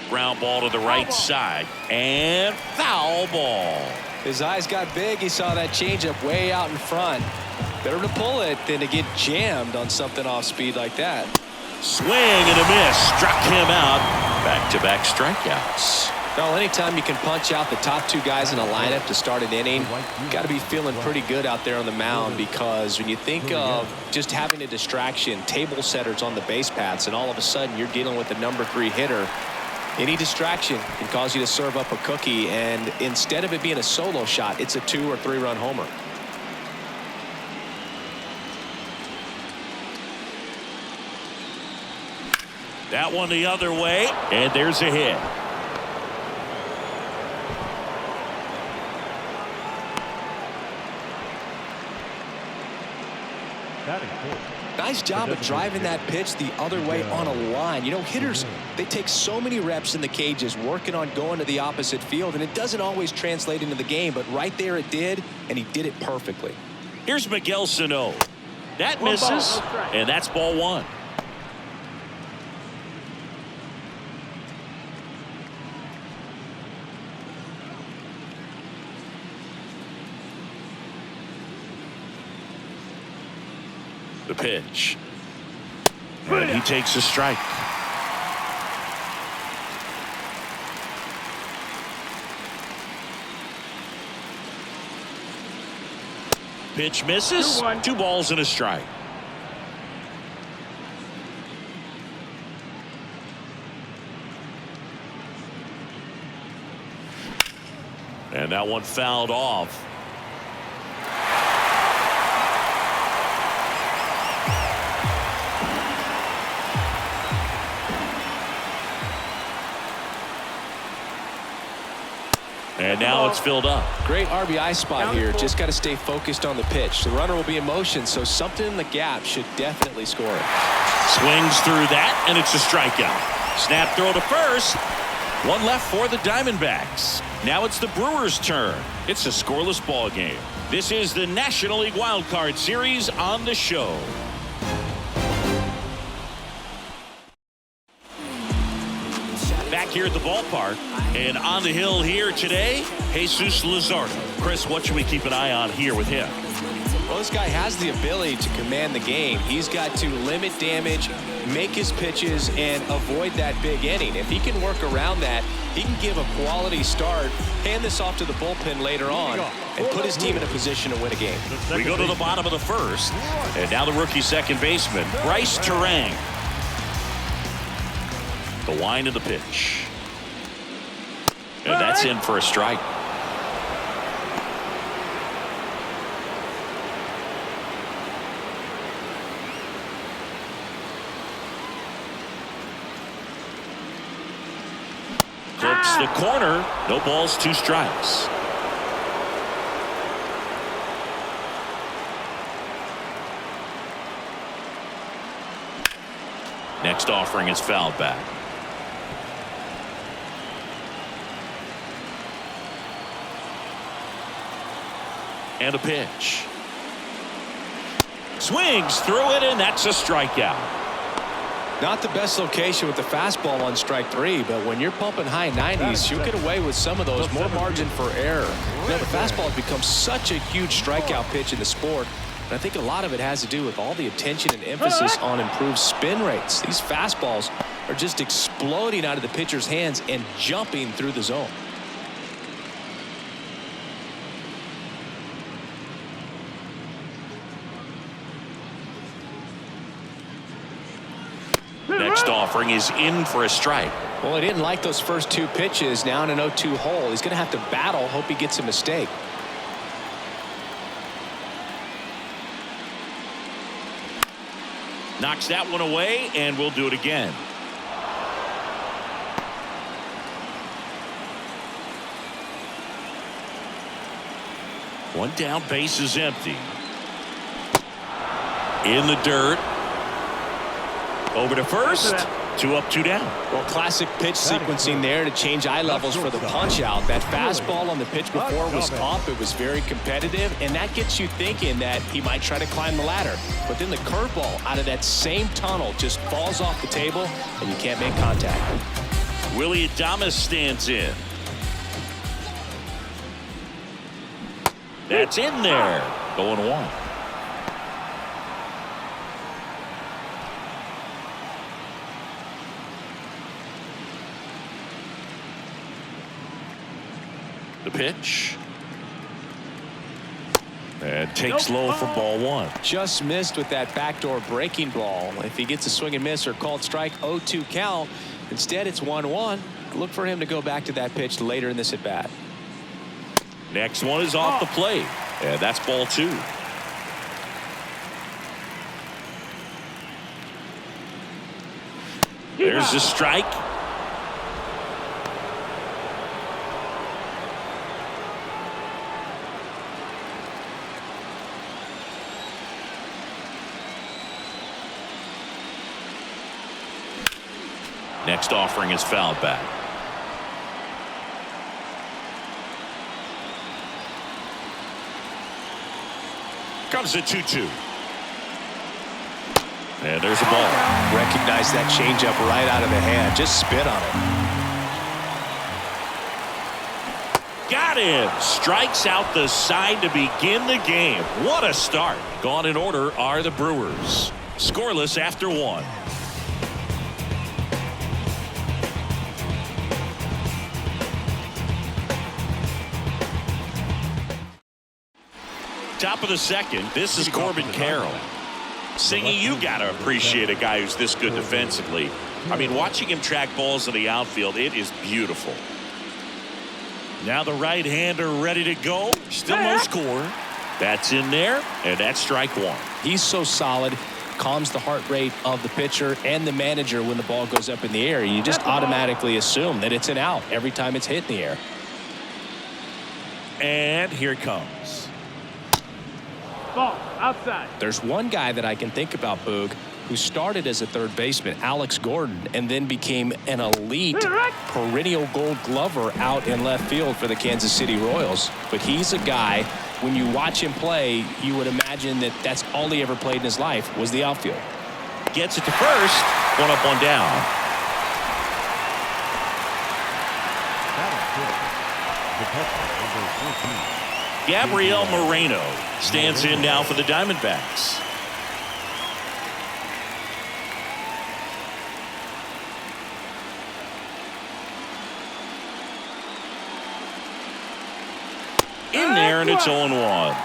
Ground ball to the right side. And foul ball. His eyes got big. He saw that changeup way out in front. Better to pull it than to get jammed on something off speed like that. Swing and a miss. Struck him out. Back-to-back strikeouts. Well, anytime you can punch out the top two guys in a lineup to start an inning, you got to be feeling pretty good out there on the mound, because when you think of just having a distraction, table setters on the base paths, and all of a sudden you're dealing with the #3 hitter, any distraction can cause you to serve up a cookie, and instead of it being a solo shot, it's a 2 or 3 run homer. That one the other way, and there's a hit. Nice job of driving that pitch the other way on a line. You know, hitters, they take so many reps in the cages working on going to the opposite field, and it doesn't always translate into the game, but right there it did, and he did it perfectly. Here's Miguel Sano. That misses, and that's ball 1. The pitch. And he takes a strike. Pitch misses. 2 balls and a strike. And that one fouled off. And now it's filled up. Great RBI spot here. Just got to stay focused on the pitch. The runner will be in motion, so something in the gap should definitely score it. Swings through that, and it's a strikeout. Snap throw to first. 1 left for the Diamondbacks. Now it's the Brewers' turn. It's a scoreless ball game. This is the National League Wild Card Series on the show. Back here at the ballpark, and on the hill here today, Jesus Luzardo. Chris, what should we keep an eye on here with him? Well, this guy has the ability to command the game. He's got to limit damage, make his pitches, and avoid that big inning. If he can work around that, he can give a quality start, hand this off to the bullpen later on, and put his team in a position to win a game. We go to the bottom of the first, and now the rookie second baseman, Bryce Terang. The wind of the pitch. And that's in for a strike. Clips the corner. No balls, 2 strikes. Next offering is fouled back. And a pitch. Swings through it, and that's a strikeout. Not the best location with the fastball on strike 3, but when you're pumping high 90s, you'll get away with some of those, more margin for error. You know, the fastball has become such a huge strikeout pitch in the sport, and I think a lot of it has to do with all the attention and emphasis on improved spin rates. These fastballs are just exploding out of the pitcher's hands and jumping through the zone. Next offering is in for a strike. Well, he didn't like those first 2 pitches. Now in an 0-2 hole, he's going to have to battle, hope he gets a mistake. Knocks that one away, and we'll do it again. One down, base is empty. In the dirt. Over to first. 2 up, 2 down. Well, classic pitch sequencing there to change eye levels for the punch out. That fastball on the pitch before was up. It was very competitive, and that gets you thinking that he might try to climb the ladder. But then the curveball out of that same tunnel just falls off the table, and you can't make contact. Willie Adames stands in. That's in there. Going 1. The pitch. And takes low for ball 1. Just missed with that backdoor breaking ball. If he gets a swing and miss or called strike, 0-2 count. Instead, it's 1-1. Look for him to go back to that pitch later in this at bat. Next one is off the plate. And that's ball 2. There's the strike. Next offering is fouled back. Comes the 2-2. And there's a ball. Recognize that changeup right out of the hand. Just spit on it. Got him. Strikes out the side to begin the game. What a start. Gone in order are the Brewers. Scoreless after 1. Top of the second, this is Corbin Carroll. Singing, you got to appreciate a guy who's this good defensively. I mean, watching him track balls in the outfield, it is beautiful. Now the right-hander ready to go. Still no score. That's in there, and that's strike 1. He's so solid, calms the heart rate of the pitcher and the manager when the ball goes up in the air. You just automatically assume that it's an out every time it's hit in the air. And here it comes. Ball outside. There's one guy that I can think about, Boog, who started as a third baseman, Alex Gordon, and then became an elite perennial gold glover out in left field for the Kansas City Royals. But he's a guy, when you watch him play, you would imagine that that's all he ever played in his life was the outfield. Gets it to first. 1 up, 1 down. Gabriel Moreno stands in now for the Diamondbacks. In there, and it's 0-1.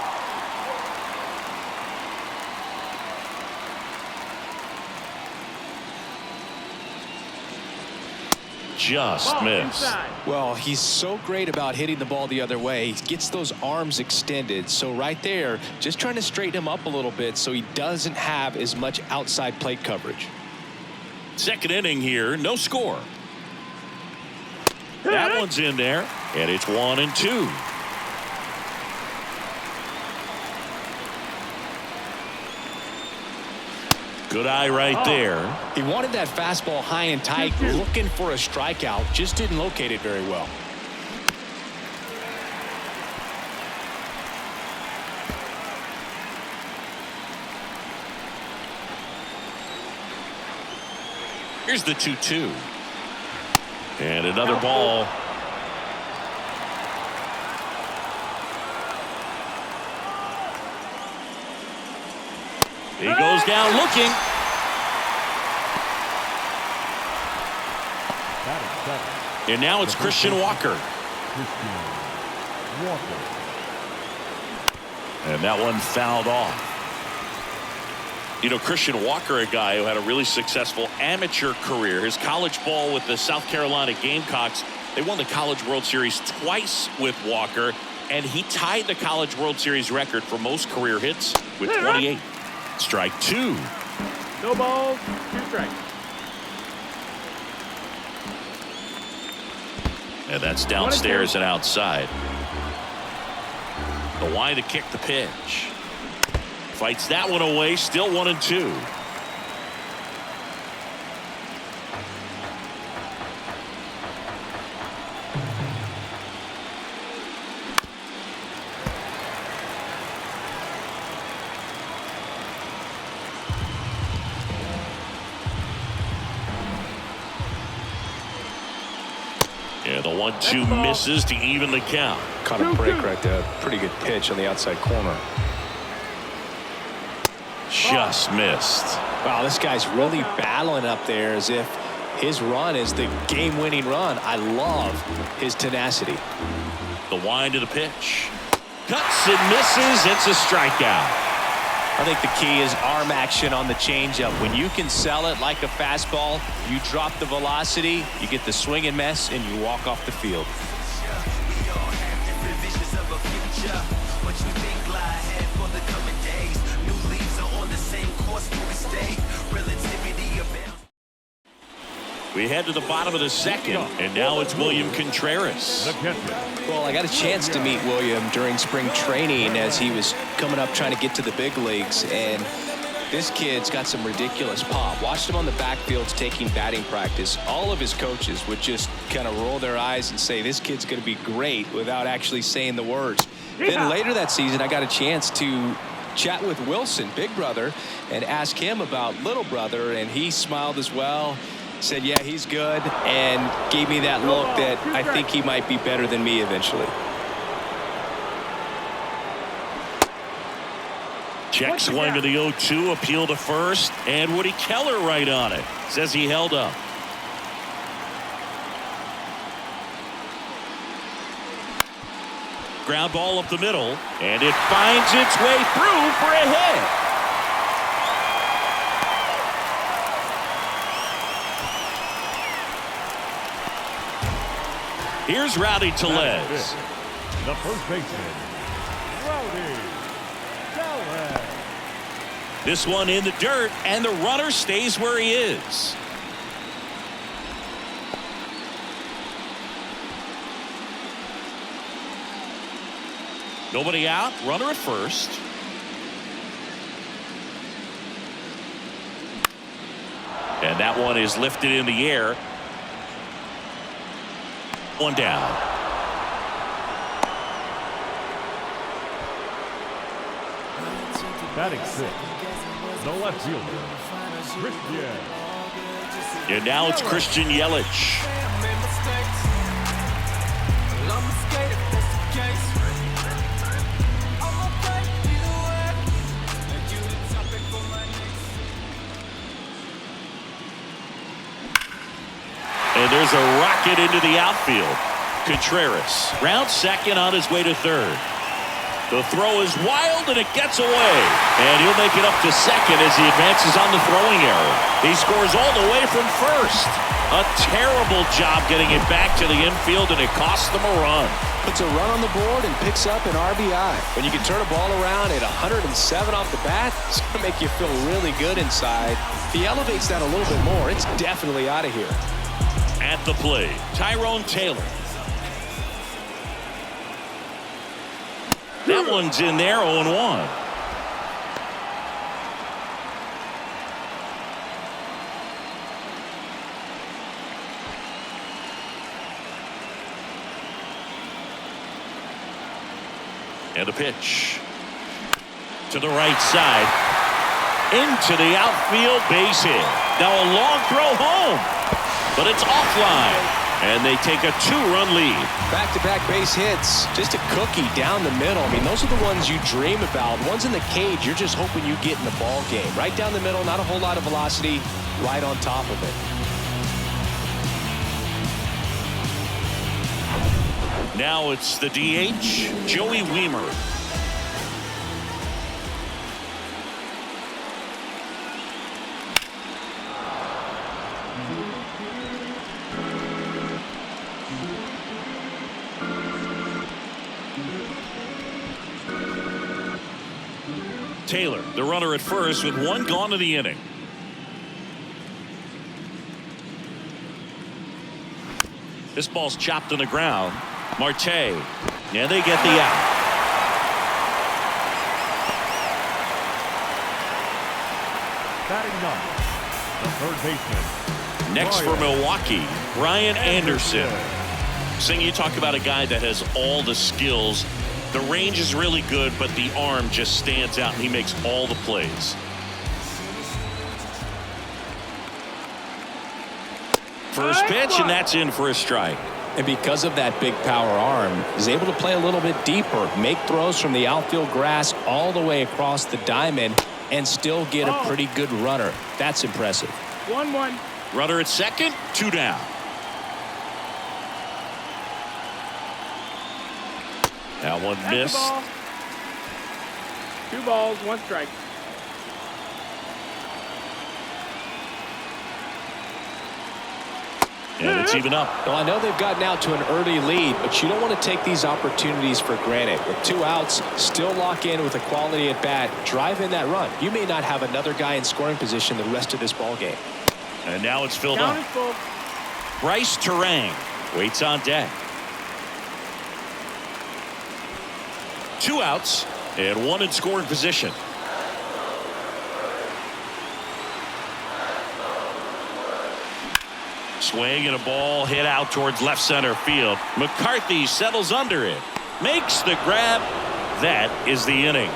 Just missed. Well, he's so great about hitting the ball the other way. He gets those arms extended. So right there, just trying to straighten him up a little bit so he doesn't have as much outside plate coverage. Second inning here, no score. That one's in there, and it's 1-2. Good eye right there. He wanted that fastball high and tight, looking for a strikeout. Just didn't locate it very well. Here's the 2-2. And another ball. He goes down looking. And now it's Christian Walker. And that one fouled off. You know, Christian Walker, a guy who had a really successful amateur career. His college ball with the South Carolina Gamecocks. They won the College World Series twice with Walker. And he tied the College World Series record for most career hits with 28. Strike 2. No balls, 2 strikes. And that's downstairs and outside. The line to kick the pitch. Fights that one away. Still 1-2. Yeah, the 1-2 misses to even the count. Caught a break right there. Pretty good pitch on the outside corner. Just missed. Wow, this guy's really battling up there as if his run is the game-winning run. I love his tenacity. The wind to the pitch. Cuts and misses. It's a strikeout. I think the key is arm action on the changeup. When you can sell it like a fastball, you drop the velocity, you get the swing and miss, and you walk off the field. We head to the bottom of the second, and now it's William Contreras. Well, I got a chance to meet William during spring training as he was coming up trying to get to the big leagues, and this kid's got some ridiculous pop. Watched him on the backfields taking batting practice. All of his coaches would just kind of roll their eyes and say, this kid's going to be great, without actually saying the words. Then later that season, I got a chance to chat with Wilson, big brother, and ask him about little brother, and he smiled as well. Said, yeah, he's good, and gave me that look that I think he might be better than me eventually. Check swing to the 0-2, appeal to first, and Woody Keller right on it. Says he held up. Ground ball up the middle, and it finds its way through for a hit. Here's Rowdy Tellez. The first baseman, Rowdy Tellez. This one in the dirt, and the runner stays where he is. Nobody out, runner at first. And that one is lifted in the air. One down. Batting sixth, the left fielder, Christian. And now it's Christian Yelich. And there's a rocket into the outfield. Contreras round second on his way to third. The throw is wild and it gets away. And he'll make it up to second as he advances on the throwing error. He scores all the way from first. A terrible job getting it back to the infield, and it costs them a run. Puts a run on the board and picks up an RBI. When you can turn a ball around at 107 off the bat, it's going to make you feel really good inside. If he elevates that a little bit more, it's definitely out of here. At the plate, Tyrone Taylor. That one's in there, 0-1. And a pitch to the right side, into the outfield, base hit. Now a long throw home, but it's offline, and they take a 2-run lead. Back-to-back base hits, just a cookie down the middle. I mean, those are the ones you dream about. Ones in the cage, you're just hoping you get in the ball game. Right down the middle, not a whole lot of velocity, right on top of it. Now it's the DH, Joey Weimer. Taylor, the runner at first, with one gone in the inning. This ball's chopped on the ground. Marte, and they get the out. Batting ninth, the third baseman. Next for Milwaukee, Brian Anderson. Sing, you talk about a guy that has all the skills. The range is really good, but the arm just stands out, and he makes all the plays. First pitch, and that's in for a strike. And because of that big power arm, he's able to play a little bit deeper, make throws from the outfield grass all the way across the diamond, and still get a pretty good runner. That's impressive. 1-1. Runner at second, 2 down. That one missed. Ball. 2 balls, 1 strike. And it's even up. Well, I know they've gotten out to an early lead, but you don't want to take these opportunities for granted. With 2 outs, still lock in with a quality at bat, drive in that run. You may not have another guy in scoring position the rest of this ball game. And now it's filled Count up. is full. Bryce Terang waits on deck. 2 outs and 1 in scoring position. Swing and a ball hit out towards left center field. McCarthy settles under it. Makes the grab. That is the inning.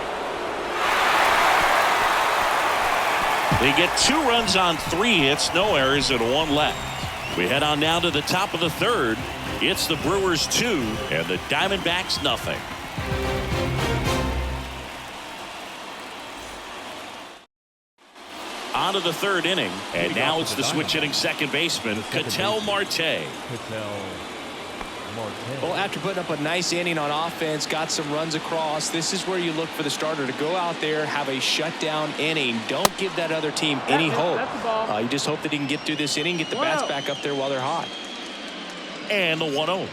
They get 2 runs on 3 hits, no errors, and 1 left. We head on now to the top of the third. It's the Brewers 2 and the Diamondbacks nothing. On to the third inning, and now it's the switch hitting second baseman, Ketel Marte. Well, after putting up a nice inning on offense, got some runs across, this is where you look for the starter to go out there, have a shutdown inning. Don't give that other team any hope. You just hope that he can get through this inning, get the bats back up there while they're hot. And the 1-0.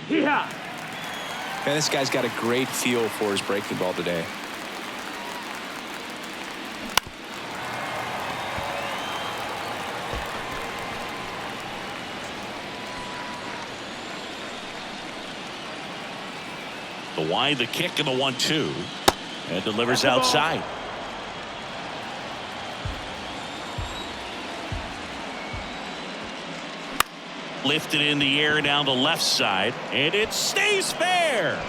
Yeah. Man, this guy's got a great feel for his breaking ball today. The wide, the kick, and the 1-2. And delivers outside. Lifted in the air down the left side, and it stays fair.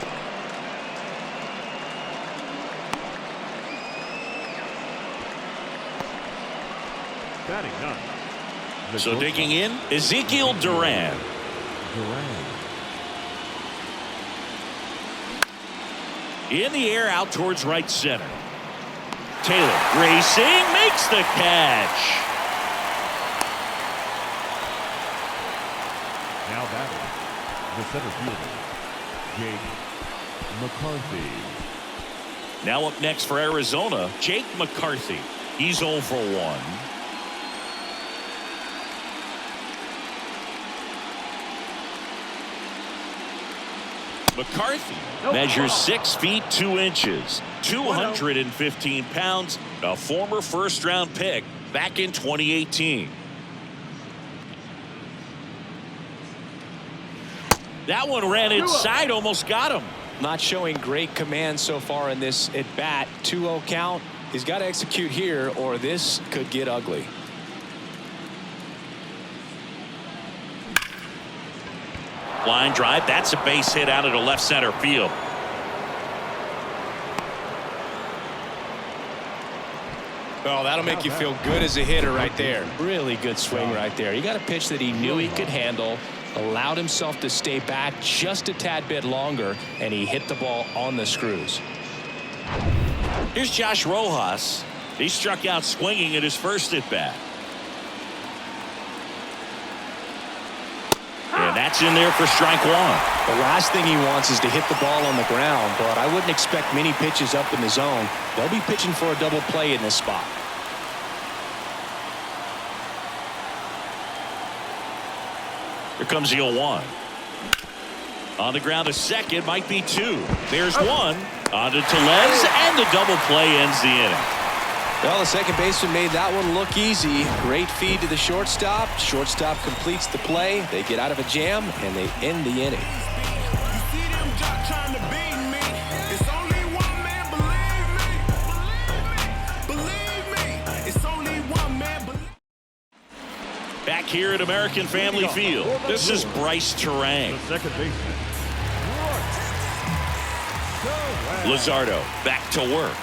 Batting ninth. So digging in, Ezekiel Duran. In the air out towards right center. Taylor racing, makes the catch. Now batting, the center fielder, Jake McCarthy. Now up next for Arizona, Jake McCarthy. He's 0 for 1. McCarthy measures 6 feet 2 inches, 215 pounds, a former first-round pick back in 2018. That one ran inside, almost got him. Not showing great command so far in this at bat. 2-0 count. He's got to execute here, or this could get ugly. Line drive. That's a base hit out of the left center field. Oh, that'll make you feel good as a hitter right there. Really good swing right there. He got a pitch that he knew he could handle, allowed himself to stay back just a tad bit longer, and he hit the ball on the screws. Here's Josh Rojas. He struck out swinging at his first at bat. And that's in there for strike 1. The last thing he wants is to hit the ball on the ground, but I wouldn't expect many pitches up in the zone. They'll be pitching for a double play in this spot. Here comes the 0-1. On the ground, a second, might be 2. There's 1. On to Tellez, and the double play ends the inning. Well, the second baseman made that one look easy. Great feed to the shortstop. Shortstop completes the play. They get out of a jam, and they end the inning. here at American Family Field. This is Bryce Terang. The second baseman. Luzardo back to work.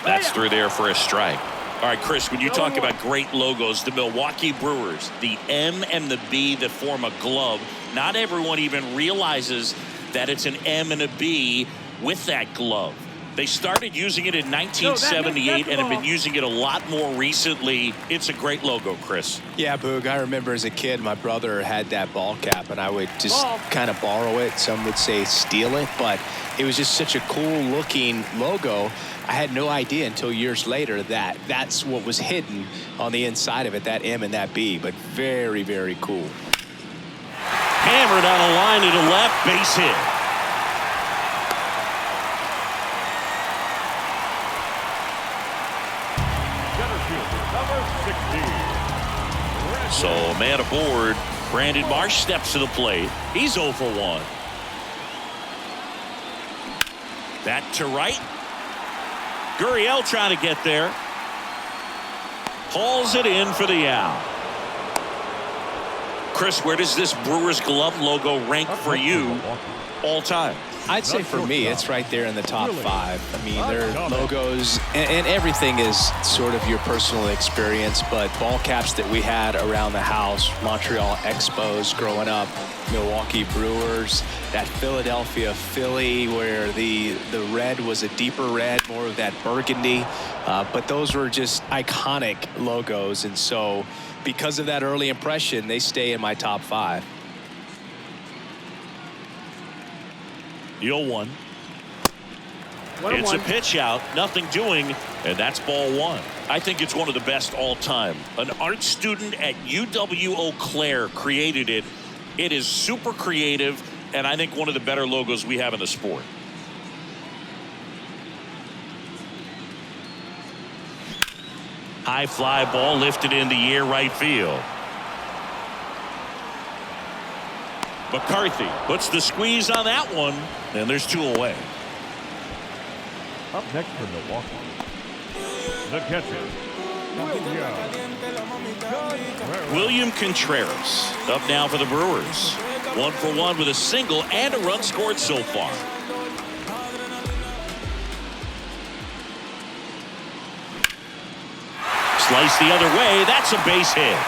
That's through there for a strike. All right, Chris, when you talk about great logos, the Milwaukee Brewers, the M and the B that form a glove, not everyone even realizes that it's an M and a B with that glove. They started using it in 1978 and have been using it a lot more recently. It's a great logo, Chris. Yeah, Boog, I remember as a kid, my brother had that ball cap, and I would just kind of borrow it. Some would say steal it, but it was just such a cool-looking logo. I had no idea until years later that that's what was hidden on the inside of it, that M and that B, but very, very cool. Hammered on a line to the left, base hit. So a man aboard. Brandon Marsh steps to the plate. He's 0 for 1. Back to right. Gurriel trying to get there. Hauls it in for the out. Chris, where does this Brewers glove logo rank for you all time? I'd say for me, it's right there in the top 5. I mean, their logos and everything is sort of your personal experience, but ball caps that we had around the house, Montreal Expos growing up, Milwaukee Brewers, that Philadelphia Philly where the red was a deeper red, more of that burgundy, but those were just iconic logos, and so because of that early impression, they stay in my top 5. The 0-1. It's a pitch out, nothing doing, and that's ball 1. I think it's one of the best all time. An art student at UW Eau Claire created it. It is super creative, and I think one of the better logos we have in the sport. High fly ball lifted in the air right field. McCarthy puts the squeeze on that one, and there's 2 away. Up next for Milwaukee, the catcher, William Contreras up now for the Brewers. 1 for 1 with a single and a run scored so far. Slice the other way. That's a base hit.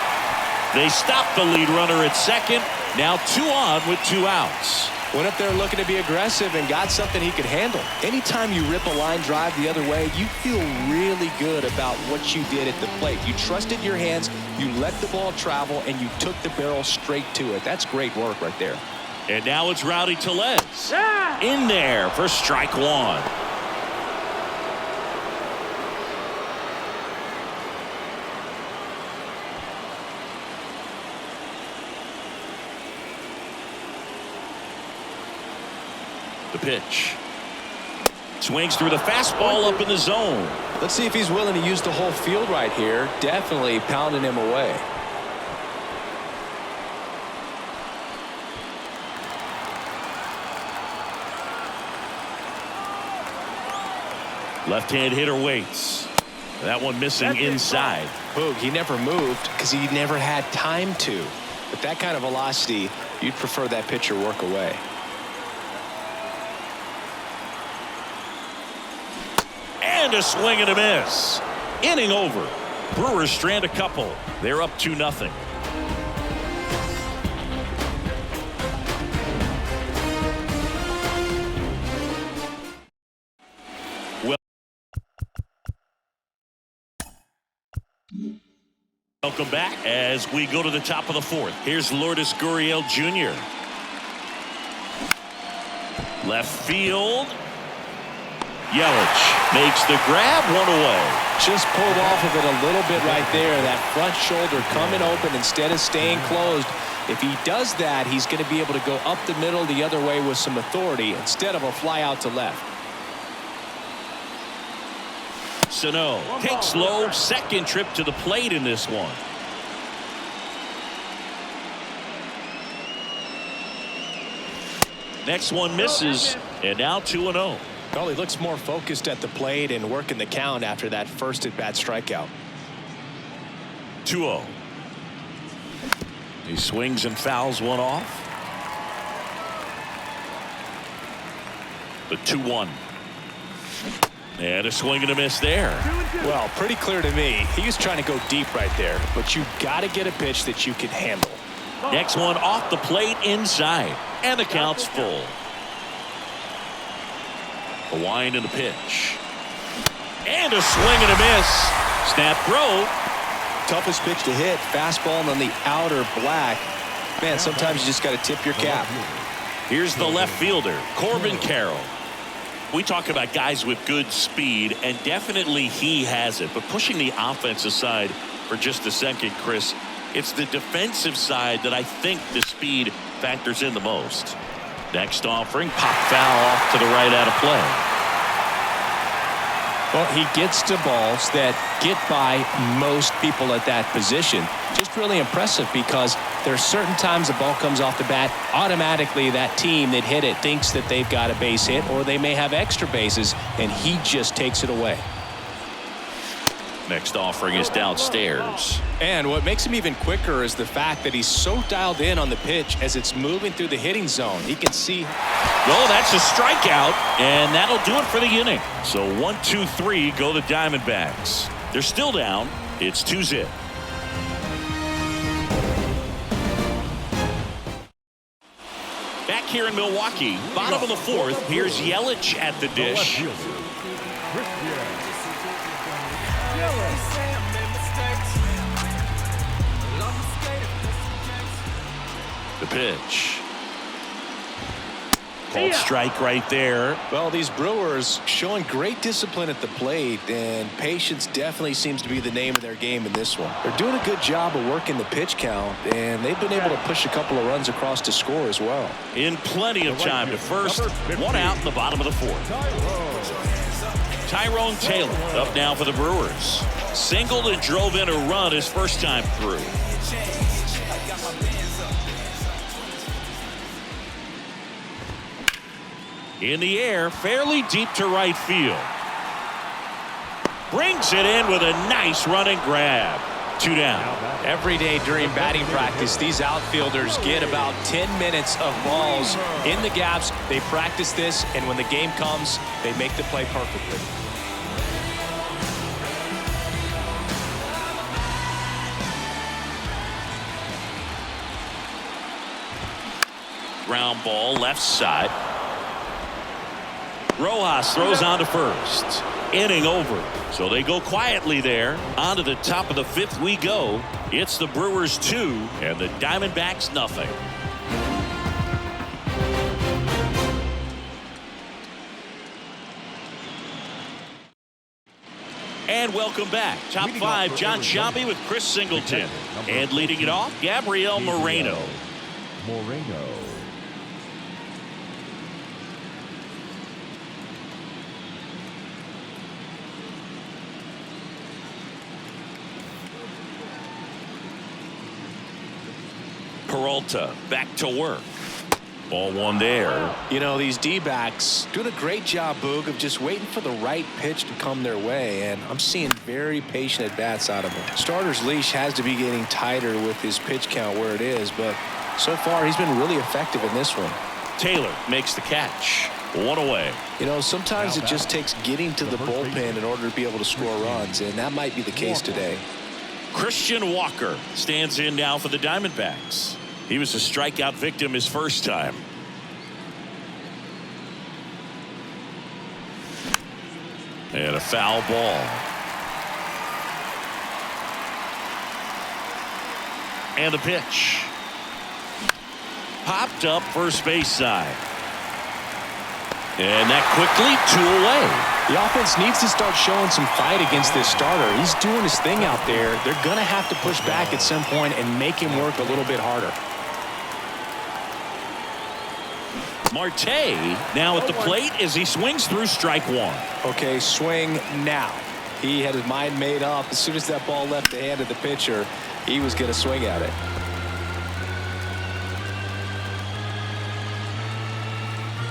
They stop the lead runner at second. Now 2 on with 2 outs. Went up there looking to be aggressive and got something he could handle. Anytime you rip a line drive the other way, you feel really good about what you did at the plate. You trusted your hands, you let the ball travel, and you took the barrel straight to it. That's great work right there. And now it's Rowdy Tellez. In there for strike 1. The pitch. Swings through the fastball up in the zone. Let's see if he's willing to use the whole field right here. Definitely pounding him away. Left-hand hitter waits. That one missing inside. Boog, he never moved because he never had time to. With that kind of velocity, you'd prefer that pitcher work away. And a swing and a miss. Inning over. Brewers strand a couple. They're up 2-0. Welcome back as we go to the top of the 4th. Here's Lourdes Gurriel Jr. Left field. Yelich makes the grab, 1 away. Just pulled off of it a little bit right there. That front shoulder coming open instead of staying closed. If he does that, he's going to be able to go up the middle the other way with some authority instead of a fly out to left. Sano takes low, second trip to the plate in this one. Next one misses, and now 2-0. Well, he looks more focused at the plate and working the count after that first at-bat strikeout. 2-0. He swings and fouls one off. The 2-1. And a swing and a miss there. Well, pretty clear to me. He was trying to go deep right there, but you got to get a pitch that you can handle. Next one off the plate inside, and the count's full. A wind and a pitch. And a swing and a miss. Snap throw. Toughest pitch to hit, fastball on the outer black. Man, sometimes you just got to tip your cap. Here's the left fielder, Corbin Carroll. We talk about guys with good speed, and definitely he has it. But pushing the offense aside for just a second, Chris, it's the defensive side that I think the speed factors in the most. Next offering, pop foul off to the right out of play. Well, he gets to balls that get by most people at that position. Just really impressive because there are certain times the ball comes off the bat, automatically that team that hit it thinks that they've got a base hit, or they may have extra bases, and he just takes it away. Next offering is downstairs. And what makes him even quicker is the fact that he's so dialed in on the pitch as it's moving through the hitting zone. He can see. Well, that's a strikeout, and that'll do it for the inning. So 1-2-3 go the Diamondbacks. They're still down. It's 2-0. Back here in Milwaukee, bottom of the fourth. Here's Yelich at the dish. The pitch. Called strike right there. Well, these Brewers showing great discipline at the plate, and patience definitely seems to be the name of their game in this one. They're doing a good job of working the pitch count, and they've been able to push a couple of runs across to score as well. In plenty of time to first. One out in the bottom of the fourth. Tyrone Taylor up now for the Brewers. Singled and drove in a run his first time through. In the air, fairly deep to right field. Brings it in with a nice running grab. 2 down. Every day during batting practice, these outfielders get about 10 minutes of balls in the gaps. They practice this, and when the game comes, they make the play perfectly. Ground ball left side. Rojas throws on to first. Inning over. So they go quietly there. On to the top of the fifth we go. It's the Brewers 2 and the Diamondbacks nothing. And welcome back. Top 5, John Sciambi with Chris Singleton. And leading it off, Gabriel Moreno. Peralta back to work. Ball one there. You know, these D-backs doing a great job, Boog, of just waiting for the right pitch to come their way, and I'm seeing very patient at-bats out of him. Starter's leash has to be getting tighter with his pitch count where it is, but so far he's been really effective in this one. Taylor makes the catch. One away. You know, sometimes it just takes getting to the bullpen in order to be able to score runs, and that might be the case today. Christian Walker stands in now for the Diamondbacks. He was a strikeout victim his first time. And a foul ball. And a pitch. Popped up first base side. And that quickly 2 away. The offense needs to start showing some fight against this starter. He's doing his thing out there. They're going to have to push back at some point and make him work a little bit harder. Marte now at the plate as he swings through strike one. Okay, swing now. He had his mind made up. As soon as that ball left the hand of the pitcher, he was going to swing at it.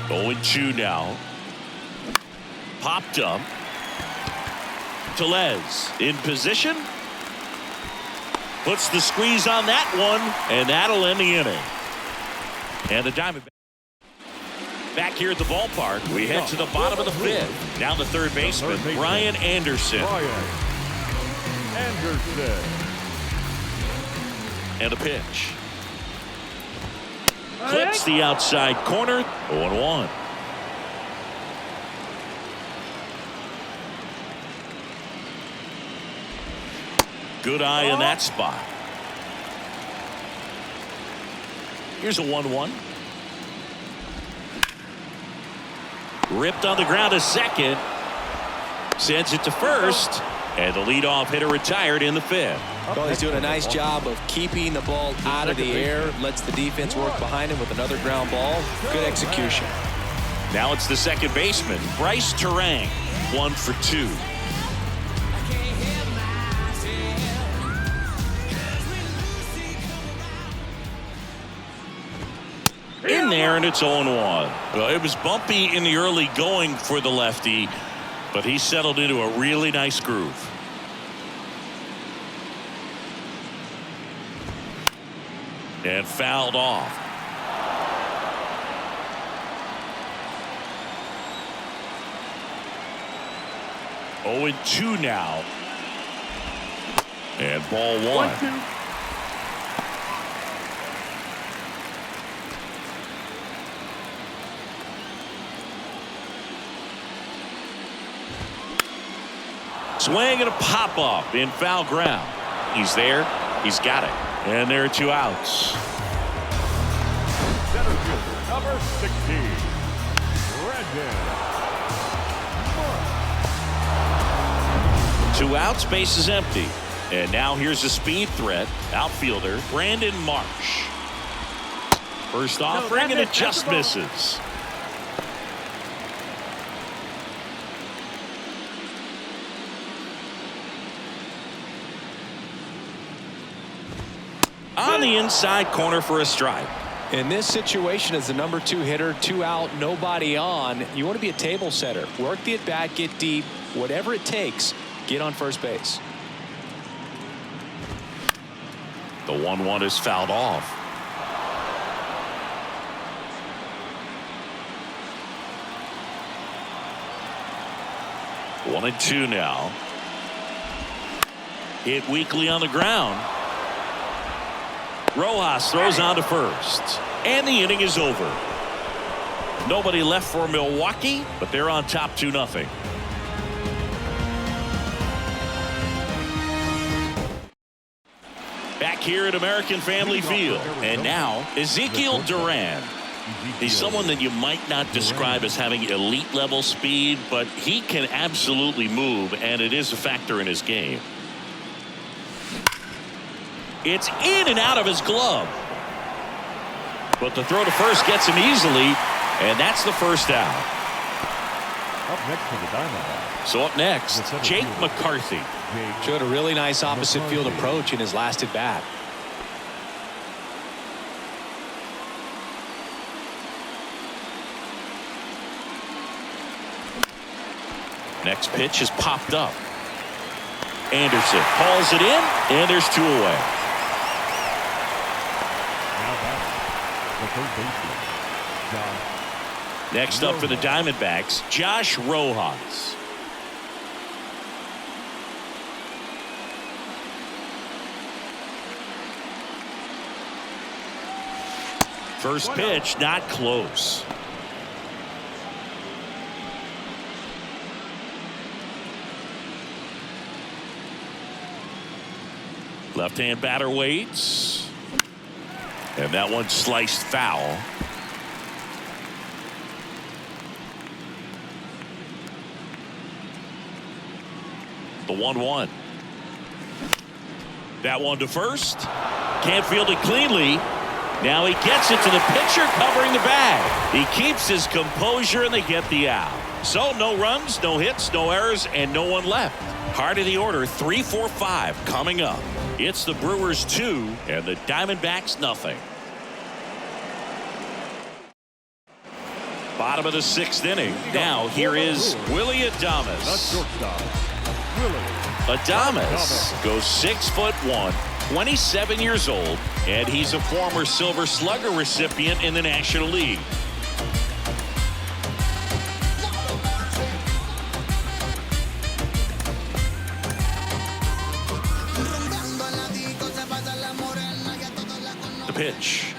Oh, 0-2 now. Popped up. Tellez in position. puts the squeeze on that one, and that'll end the inning. And the Diamondbacks back here at the ballpark. We head to the bottom of the fifth. Now the third baseman, Brian Anderson. And a pitch. Clips the outside corner. 0-1. Good eye in that spot. Here's a 1-1. Ripped on the ground to second. Sends it to first. And the leadoff hitter retired in the fifth. Well, he's doing a nice job of keeping the ball out of the air. Lets the defense work behind him with another ground ball. Good execution. Now it's the second baseman, Bryce Terang. 1 for 2. In there, and it's 0-1. Well, it was bumpy in the early going for the lefty, but he settled into a really nice groove. And fouled off. Oh, and 2 now. And ball 1. Swing and a pop up in foul ground. He's there. He's got it. And there are 2 outs. Center fielder, number 16, Brandon. 2 outs, base is empty. And now here's a speed threat. Outfielder Brandon Marsh. First offering, and it just misses. On the inside corner for a strike. In this situation, as the number 2 hitter, 2 out, nobody on, you want to be a table setter. Work the at bat, get deep, whatever it takes, get on first base. The 1-1 is fouled off. One and 2 now. Hit weakly on the ground. Rojas throws on to first, and the inning is over. Nobody left for Milwaukee, but they're on top 2-0. Back here at American Family Field, and now Ezekiel Duran. He's someone that you might not describe as having elite level speed, but he can absolutely move, and it is a factor in his game. It's in and out of his glove. But the throw to first gets him easily, and that's the first out. Up next for the Diamondbacks. So up next, Jake McCarthy. Showed a really nice opposite field approach in his last at bat. Next pitch is popped up. Anderson hauls it in, and there's 2 away. Next up for the Diamondbacks, Josh Rojas. First pitch, not close. Left-hand batter waits. And that one sliced foul. The 1-1. That one to first. Can't field it cleanly. Now he gets it to the pitcher covering the bag. He keeps his composure, and they get the out. So no runs, no hits, no errors, and no one left. Heart of the order, 3-4-5 coming up. It's the Brewers 2 and the Diamondbacks nothing. Bottom of the 6th inning. Now here is Willie Adames. Adames goes 6'1", 27 years old, and he's a former Silver Slugger recipient in the National League. The pitch.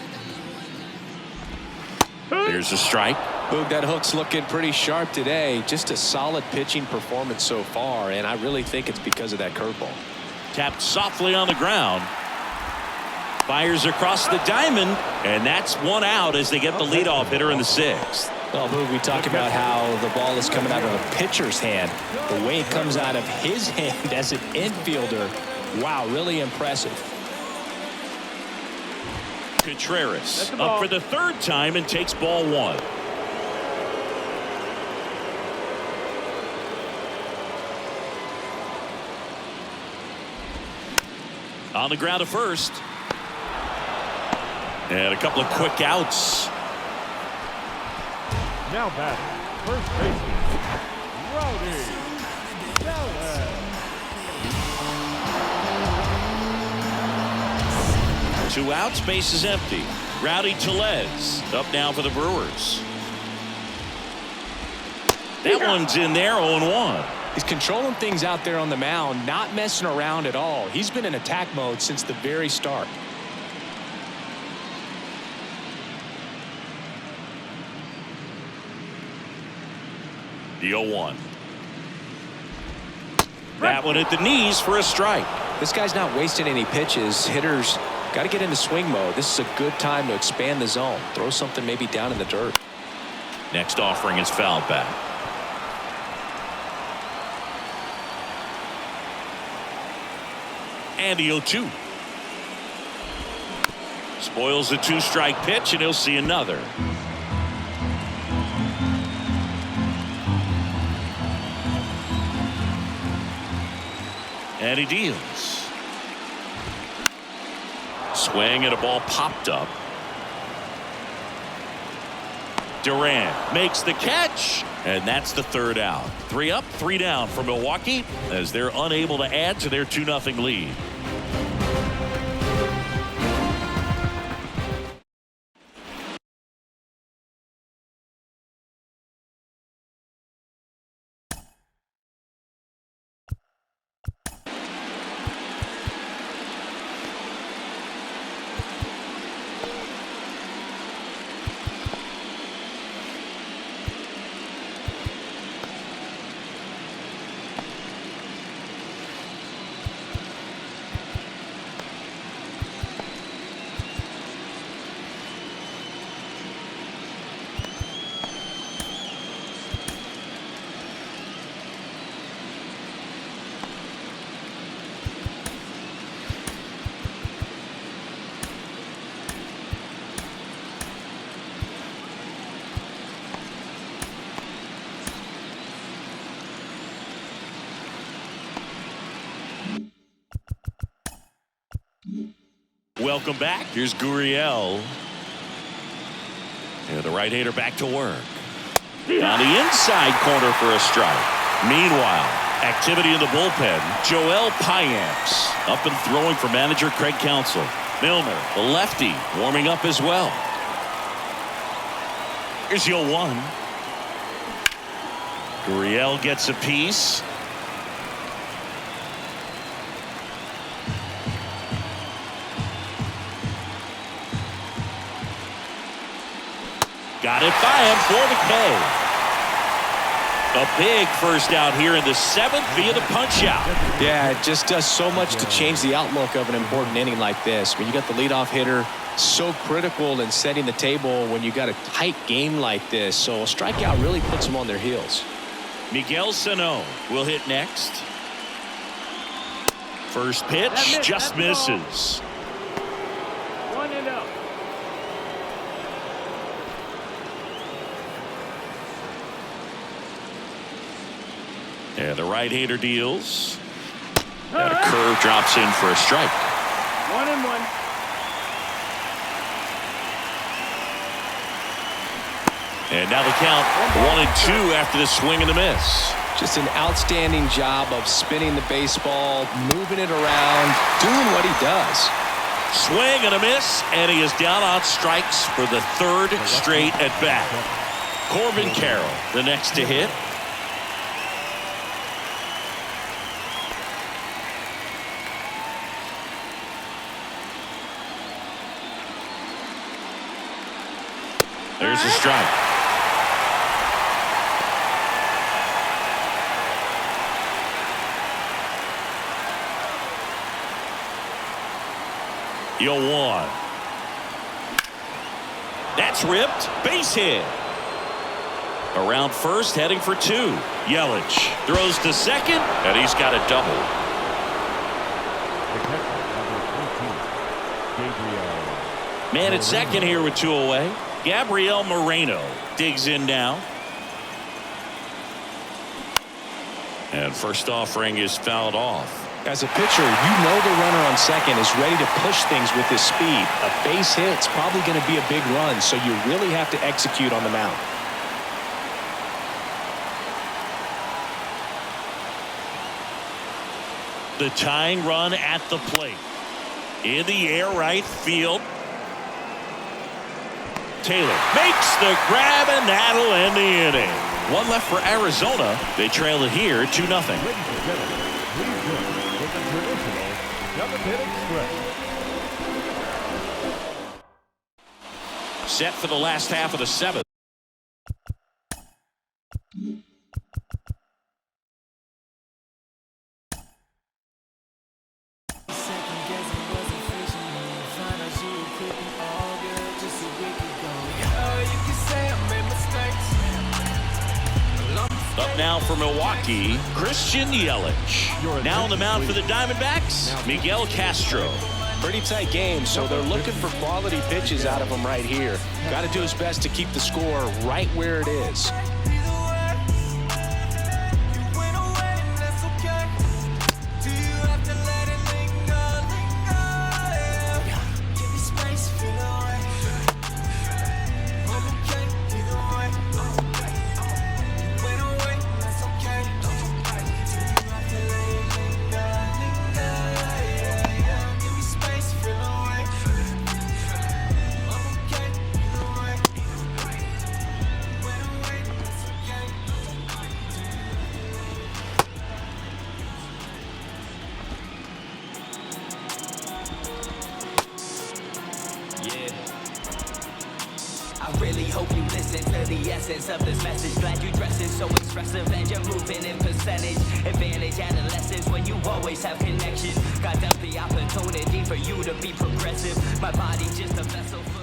Here's a strike. Boog, that hook's looking pretty sharp today. Just a solid pitching performance so far, and I really think it's because of that curveball. Tapped softly on the ground. Fires across the diamond, and that's one out as they get the leadoff hitter in the 6th. Well, Boog, we talk about how the ball is coming out of a pitcher's hand. The way it comes out of his hand as an infielder, wow, really impressive. Contreras up for the 3rd time and takes ball 1. On the ground to first. And a couple of quick outs. Now batting, first baseman, Rowdy Tellez. 2 outs, base is empty. Rowdy Tellez up now for the Brewers. That one's in there, 0-1. He's controlling things out there on the mound, not messing around at all. He's been in attack mode since the very start. The 0-1. That one at the knees for a strike. This guy's not wasting any pitches. Hitters got to get into swing mode. This is a good time to expand the zone. Throw something maybe down in the dirt. Next offering is fouled back. And the 0-2. Spoils the 2-strike pitch, and he'll see another. And he deals. Swing and a ball popped up. Duran makes the catch, and that's the 3rd out. 3 up, 3 down for Milwaukee as they're unable to add to their 2-0 lead. Welcome back. Here's Gurriel. And the right-hander back to work. On the inside corner for a strike. Meanwhile, activity in the bullpen. Joel Payamps up and throwing for manager Craig Counsell. Milner, the lefty, warming up as well. Here's the 0-1. Gurriel gets a piece. Got it by him for the K. A big first out here in the 7th via the punch out. Yeah, it just does so much to change the outlook of an important inning like this. When you got the leadoff hitter, so critical in setting the table when you got a tight game like this. So a strikeout really puts them on their heels. Miguel Sano will hit next. First pitch just misses. 1-0. And the right-hander deals. And a curve drops in for a strike. 1-1. And now the count 1-2 after the swing and the miss. Just an outstanding job of spinning the baseball, moving it around, doing what he does. Swing and a miss, and he is down on strikes for the third straight at bat. Corbin Carroll, the next to hit. There's a strike. You'll one. That's ripped. Base hit. Around first, heading for two. Yelich throws to second, and he's got a double. Man at second here with two away. Gabriel Moreno digs in now. And first offering is fouled off. As a pitcher, you know the runner on second is ready to push things with his speed. A base hit's probably going to be a big run, so you really have to execute on the mound. The tying run at the plate. In the air, right field. Taylor makes the grab, and that'll end the inning. One left for Arizona. They trail it here 2-0. Ladies and gentlemen, please join with the traditional seventh-inning stretch. Set for the last half of the seventh. Up now for Milwaukee, Christian Yelich. Now on the mound for the Diamondbacks, Miguel Castro. Pretty tight game, so they're looking for quality pitches out of him right here. Got to do his best to keep the score right where it is. I really hope you listen to the essence of this message. Glad you dressing so expressive and you're moving in percentage. Advantage adolescence when you always have connection. God dealt the opportunity for you to be progressive. My body just a vessel for...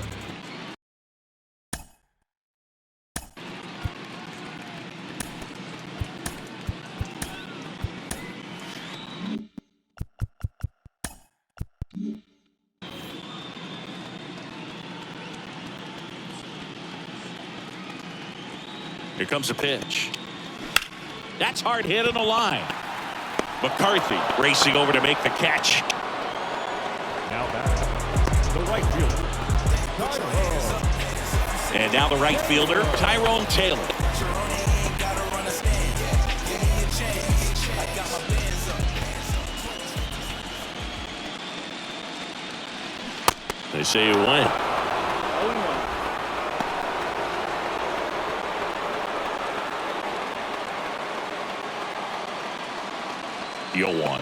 Here comes a pitch. That's hard hit in the line. McCarthy racing over to make the catch. Now back the right fielder. And now the right fielder, Tyrone Taylor. They say you win. You'll one.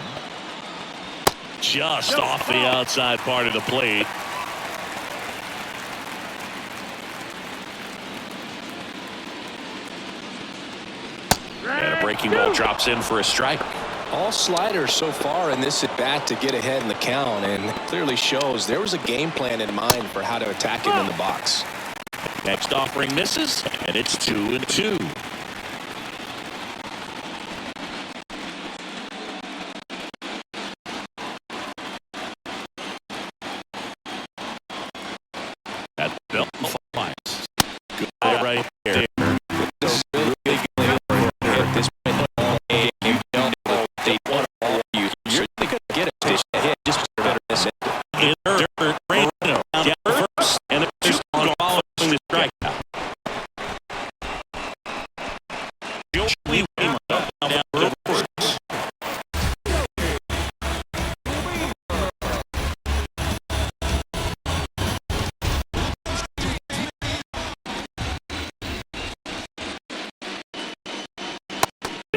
Just off the outside part of the plate. And a breaking ball drops in for a strike. All sliders so far in this at bat to get ahead in the count, and clearly shows there was a game plan in mind for how to attack him in the box. Next offering misses, and it's 2-2. That belt flies. Good right there.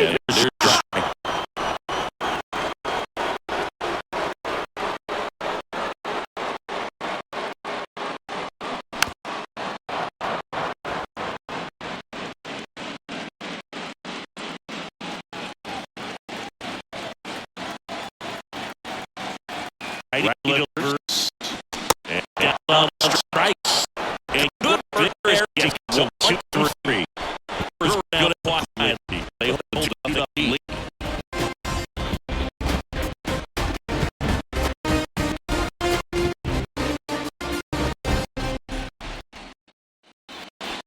And there's and down on strikes. And good for there. So 2-3. Good at quietly. They hold up the lead.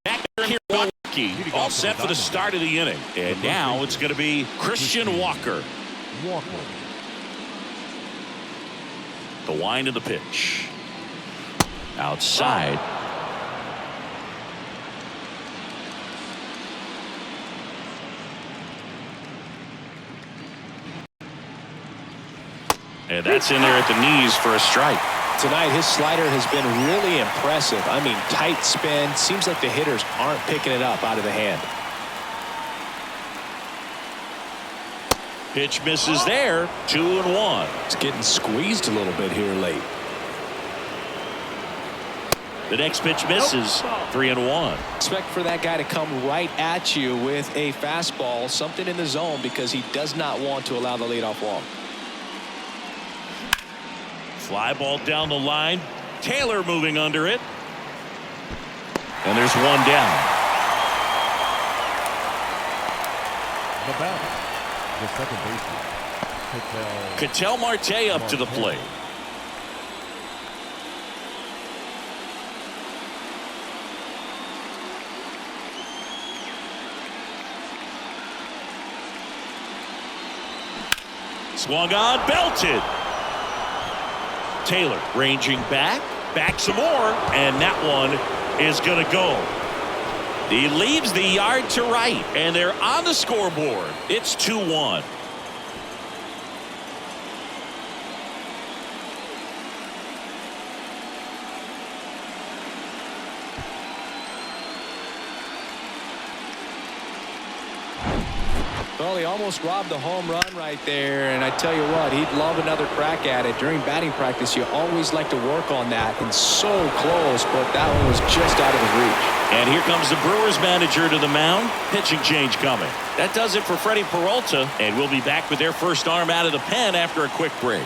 Back there here, Milwaukee, all set for the start of the inning. And now it's going to be Christian Walker. The wind of the pitch. Outside. And that's in there at the knees for a strike. Tonight, his slider has been really impressive. I mean, tight spin. Seems like the hitters aren't picking it up out of the hand. Pitch misses there. 2-1. It's getting squeezed a little bit here late. The next pitch misses. 3-1. Expect for that guy to come right at you with a fastball, something in the zone, because he does not want to allow the leadoff walk. Fly ball down the line. Taylor moving under it. And there's one down. The batter, the second baseman, Ketel Marte up to the plate. Swung on, belted. Taylor ranging back some more, and that one is going to go. He leaves the yard to right, and they're on the scoreboard. It's 2-1. Well, he almost robbed the home run right there, and I tell you what, he'd love another crack at it. During batting practice, you always like to work on that, and so close, but that one was just out of his reach. And here comes the Brewers manager to the mound. Pitching change coming. That does it for Freddie Peralta, and we'll be back with their first arm out of the pen after a quick break.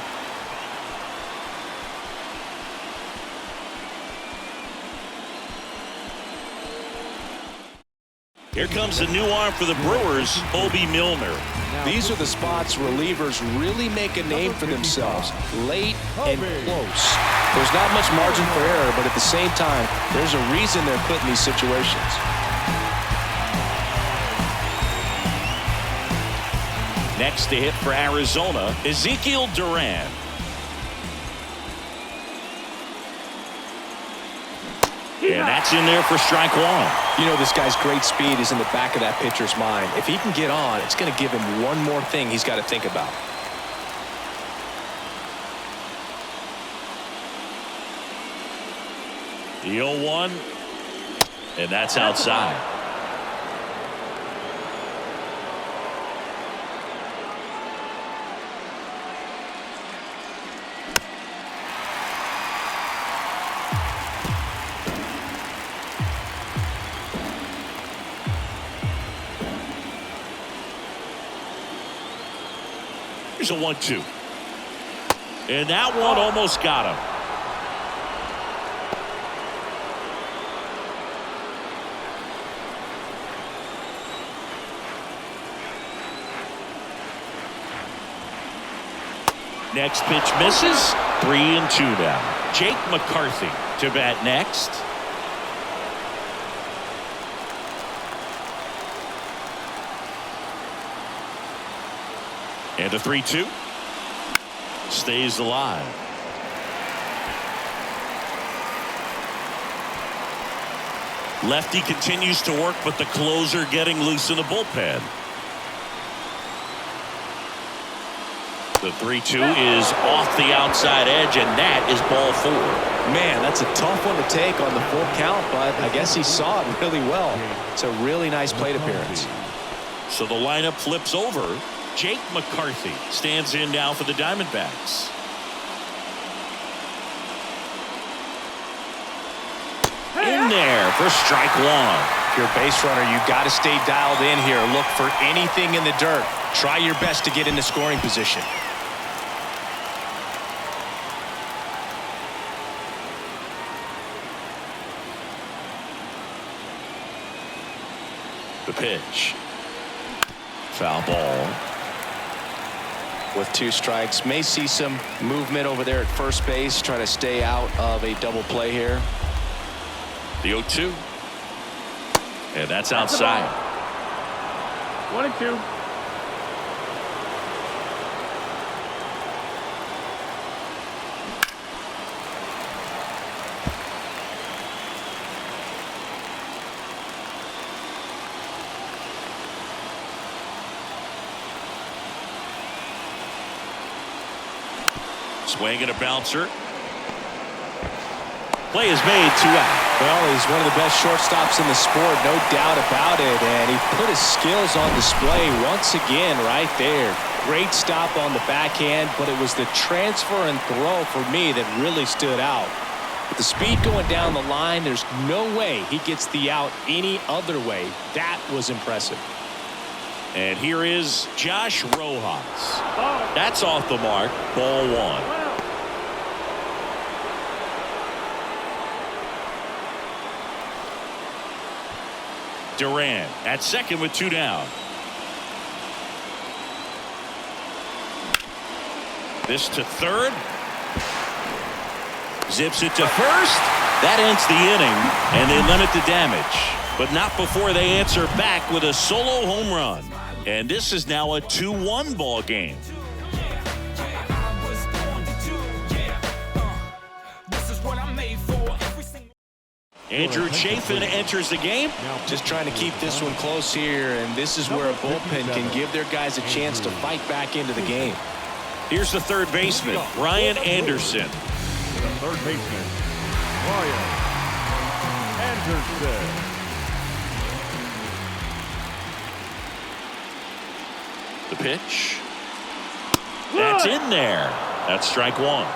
Here comes the new arm for the Brewers, Obi Milner. These are the spots relievers really make a name for themselves, late and close. There's not much margin for error, but at the same time, there's a reason they're put in these situations. Next to hit for Arizona, Ezekiel Duran. And that's in there for strike one. You know, this guy's great speed is in the back of that pitcher's mind. If he can get on, it's going to give him one more thing he's got to think about. The 0-1, and that's outside. Here's a 1-2. And that one almost got him. Next pitch misses. 3-2 now. Jake McCarthy to bat next. And a 3-2 stays alive. Lefty continues to work, but the closer getting loose in the bullpen. The 3-2 is off the outside edge, and that is ball 4. Man, that's a tough one to take on the full count, but I guess he saw it really well. It's a really nice plate appearance. So the lineup flips over. Jake McCarthy stands in now for the Diamondbacks. In there for strike one. If you're a base runner, you've got to stay dialed in here. Look for anything in the dirt. Try your best to get into scoring position. The pitch. Foul ball. With 2 strikes, may see some movement over there at first base. Try to stay out of a double play here. The 0-2. And that's outside. 1-2. Swing and a bouncer. Play is made, 2 out. Well, he's one of the best shortstops in the sport, no doubt about it. And he put his skills on display once again right there. Great stop on the backhand, but it was the transfer and throw for me that really stood out. With the speed going down the line, there's no way he gets the out any other way. That was impressive. And here is Josh Rojas. That's off the mark. Ball 1. Duran at second with 2 down. This to third. Zips it to first. That ends the inning, and they limit the damage. But not before they answer back with a solo home run. And this is now a 2-1 ball game. Andrew Chafin enters the game. Just trying to keep this one close here, and this is where a bullpen can give their guys a chance to fight back into the game. Here's the third baseman, Ryan Anderson. The third baseman, Ryan Anderson. The pitch. That's in there. That's strike 1.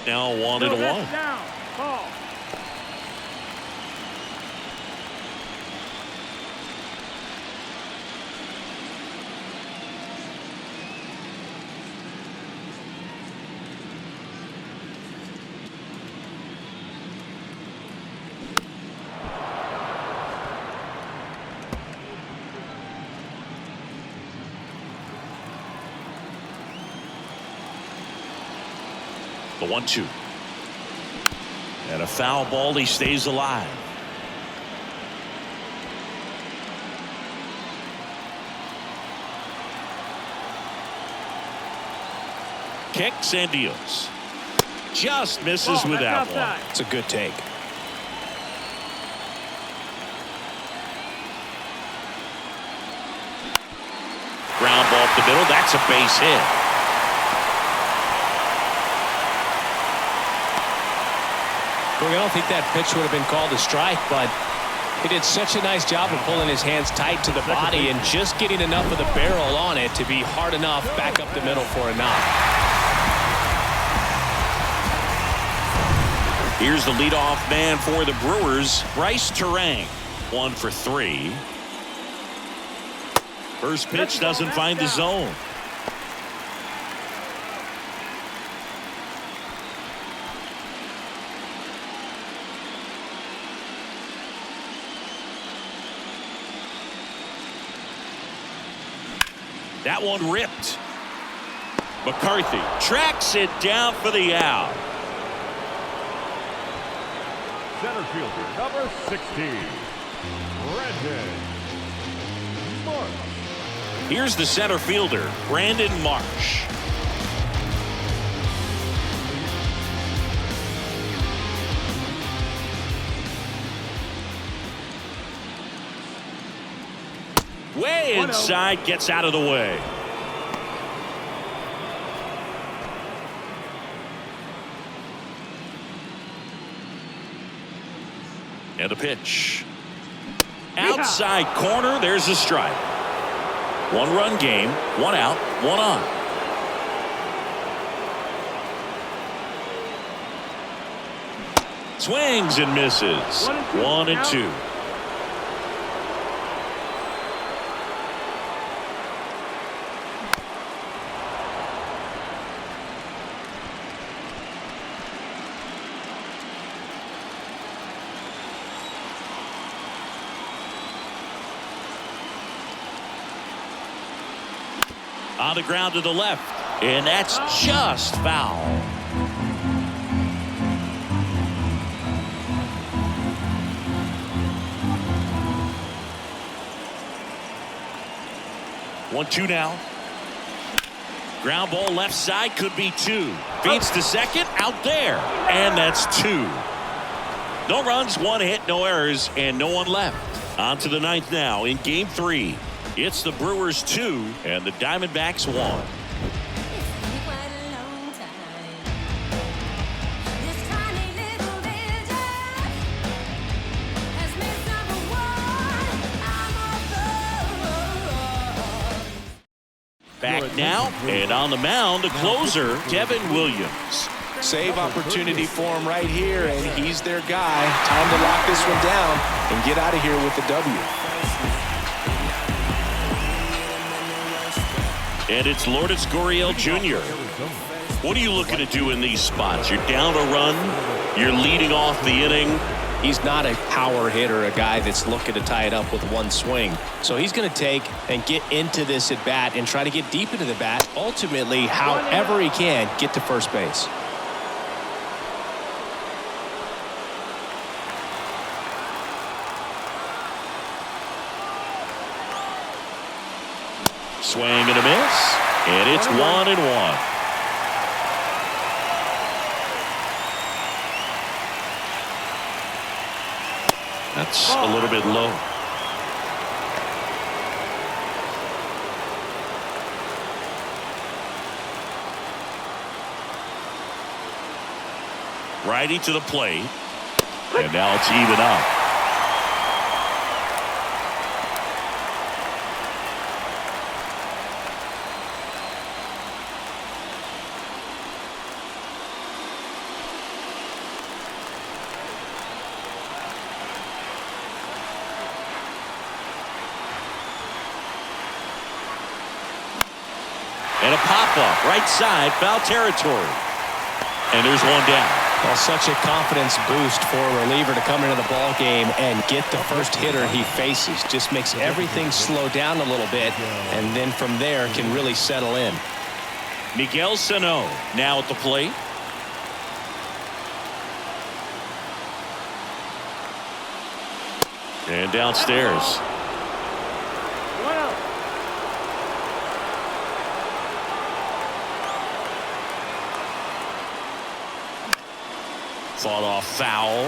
Now 1-1. Down. Ball. The 1-2. And a foul ball. He stays alive. Kicks and deals. Just misses with that one. It's a good take. Ground ball up the middle. That's a base hit. I don't think that pitch would have been called a strike, but he did such a nice job of pulling his hands tight to the body and just getting enough of the barrel on it to be hard enough back up the middle for a knock. Here's the leadoff man for the Brewers, Bryce Terang. 1 for 3. First pitch doesn't find the zone. That one ripped. McCarthy tracks it down for the out. Center fielder, number 16, Brandon Marsh. Here's the center fielder, Brandon Marsh. Way inside, gets out of the way. And the pitch. Outside corner, there's a strike. 1-run game, 1 out, 1 on. Swings and misses. 1 and 2. On the ground to the left, and that's just foul. One, two now. Ground ball left side, could be 2. Feeds to second, out there, and that's 2. No runs, 1 hit, no errors, and no one left. On to the 9th now in game 3. It's the Brewers 2 and the Diamondbacks 1. Back now, and on the mound, the closer, Devin Williams. Save opportunity for him right here, and he's their guy. Time to lock this one down and get out of here with the W. And it's Lourdes Gurriel Jr. What are you looking to do in these spots? You're down a run. You're leading off the inning. He's not a power hitter, a guy that's looking to tie it up with one swing. So he's going to take and get into this at bat and try to get deep into the bat. Ultimately, however he can, get to first base. Swing and a miss, and it's 1 and 1. That's a little bit low. Righty to the plate, and now it's even up. And a pop-up, right side, foul territory. And there's one down. Well, such a confidence boost for a reliever to come into the ball game and get the first hitter he faces. Just makes everything slow down a little bit, and then from there can really settle in. Miguel Sano now at the plate. And downstairs. Fought off foul.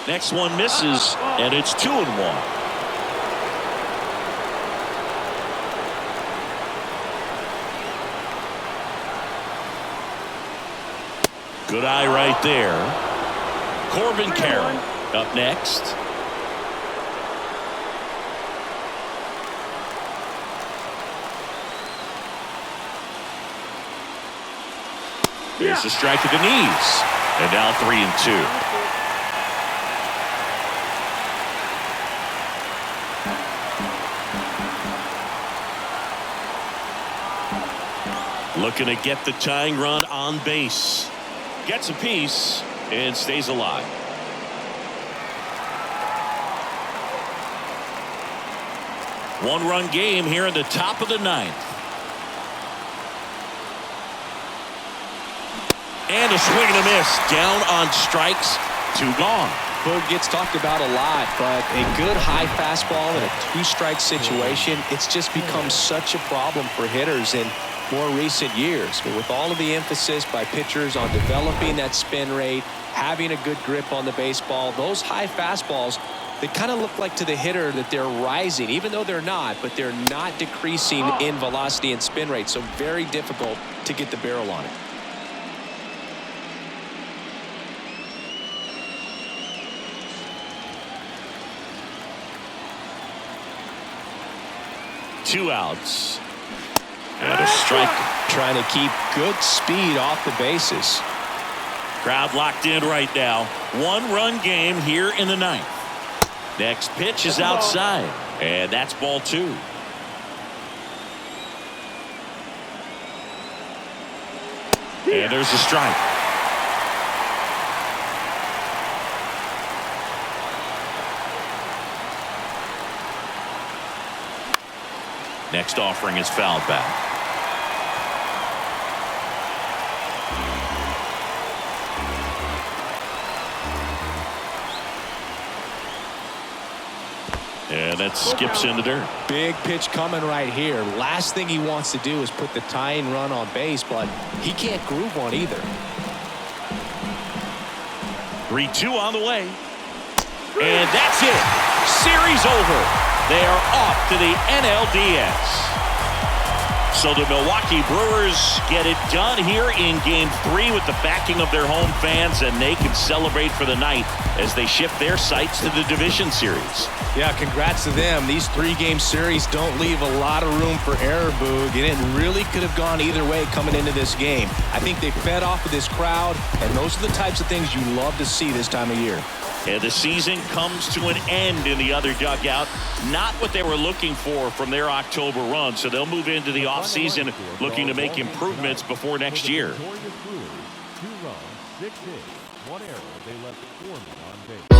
Next one misses, and it's 2 and 1. Good eye right there. Corbin Carroll up next. There's a strike at the knees. And now 3 and 2. Looking to get the tying run on base. Gets a piece and stays alive. One-run game here in the top of the 9th. And a swing and a miss. Down on strikes. 2 gone. Boog gets talked about a lot, but a good high fastball in a 2-strike situation, it's just become such a problem for hitters. And more recent years. But with all of the emphasis by pitchers on developing that spin rate, having a good grip on the baseball, those high fastballs, they kind of look like to the hitter that they're rising, even though they're not, but they're not decreasing in velocity and spin rate. So very difficult to get the barrel on it. Two outs. And a strike. Trying to keep good speed off the bases. Crowd locked in right now. 1-run game here in the ninth. Next pitch is outside. And that's ball 2. And there's a strike. Next offering is fouled back. And that skips in the dirt. Big pitch coming right here. Last thing he wants to do is put the tying run on base, but he can't groove one either. 3-2 on the way. And that's it. Series over. They are off to the NLDS. So the Milwaukee Brewers get it done here in Game 3 with the backing of their home fans, and they can celebrate for the night as they shift their sights to the division series. Yeah, congrats to them. These 3-game series don't leave a lot of room for error, Boog, and it really could have gone either way coming into this game. I think they fed off of this crowd, and those are the types of things you love to see this time of year. And the season comes to an end in the other dugout. Not what they were looking for from their October run. So they'll move into the offseason looking to make improvements before next year. 2 runs, 6 hits, 1 error. They left 4 men on base.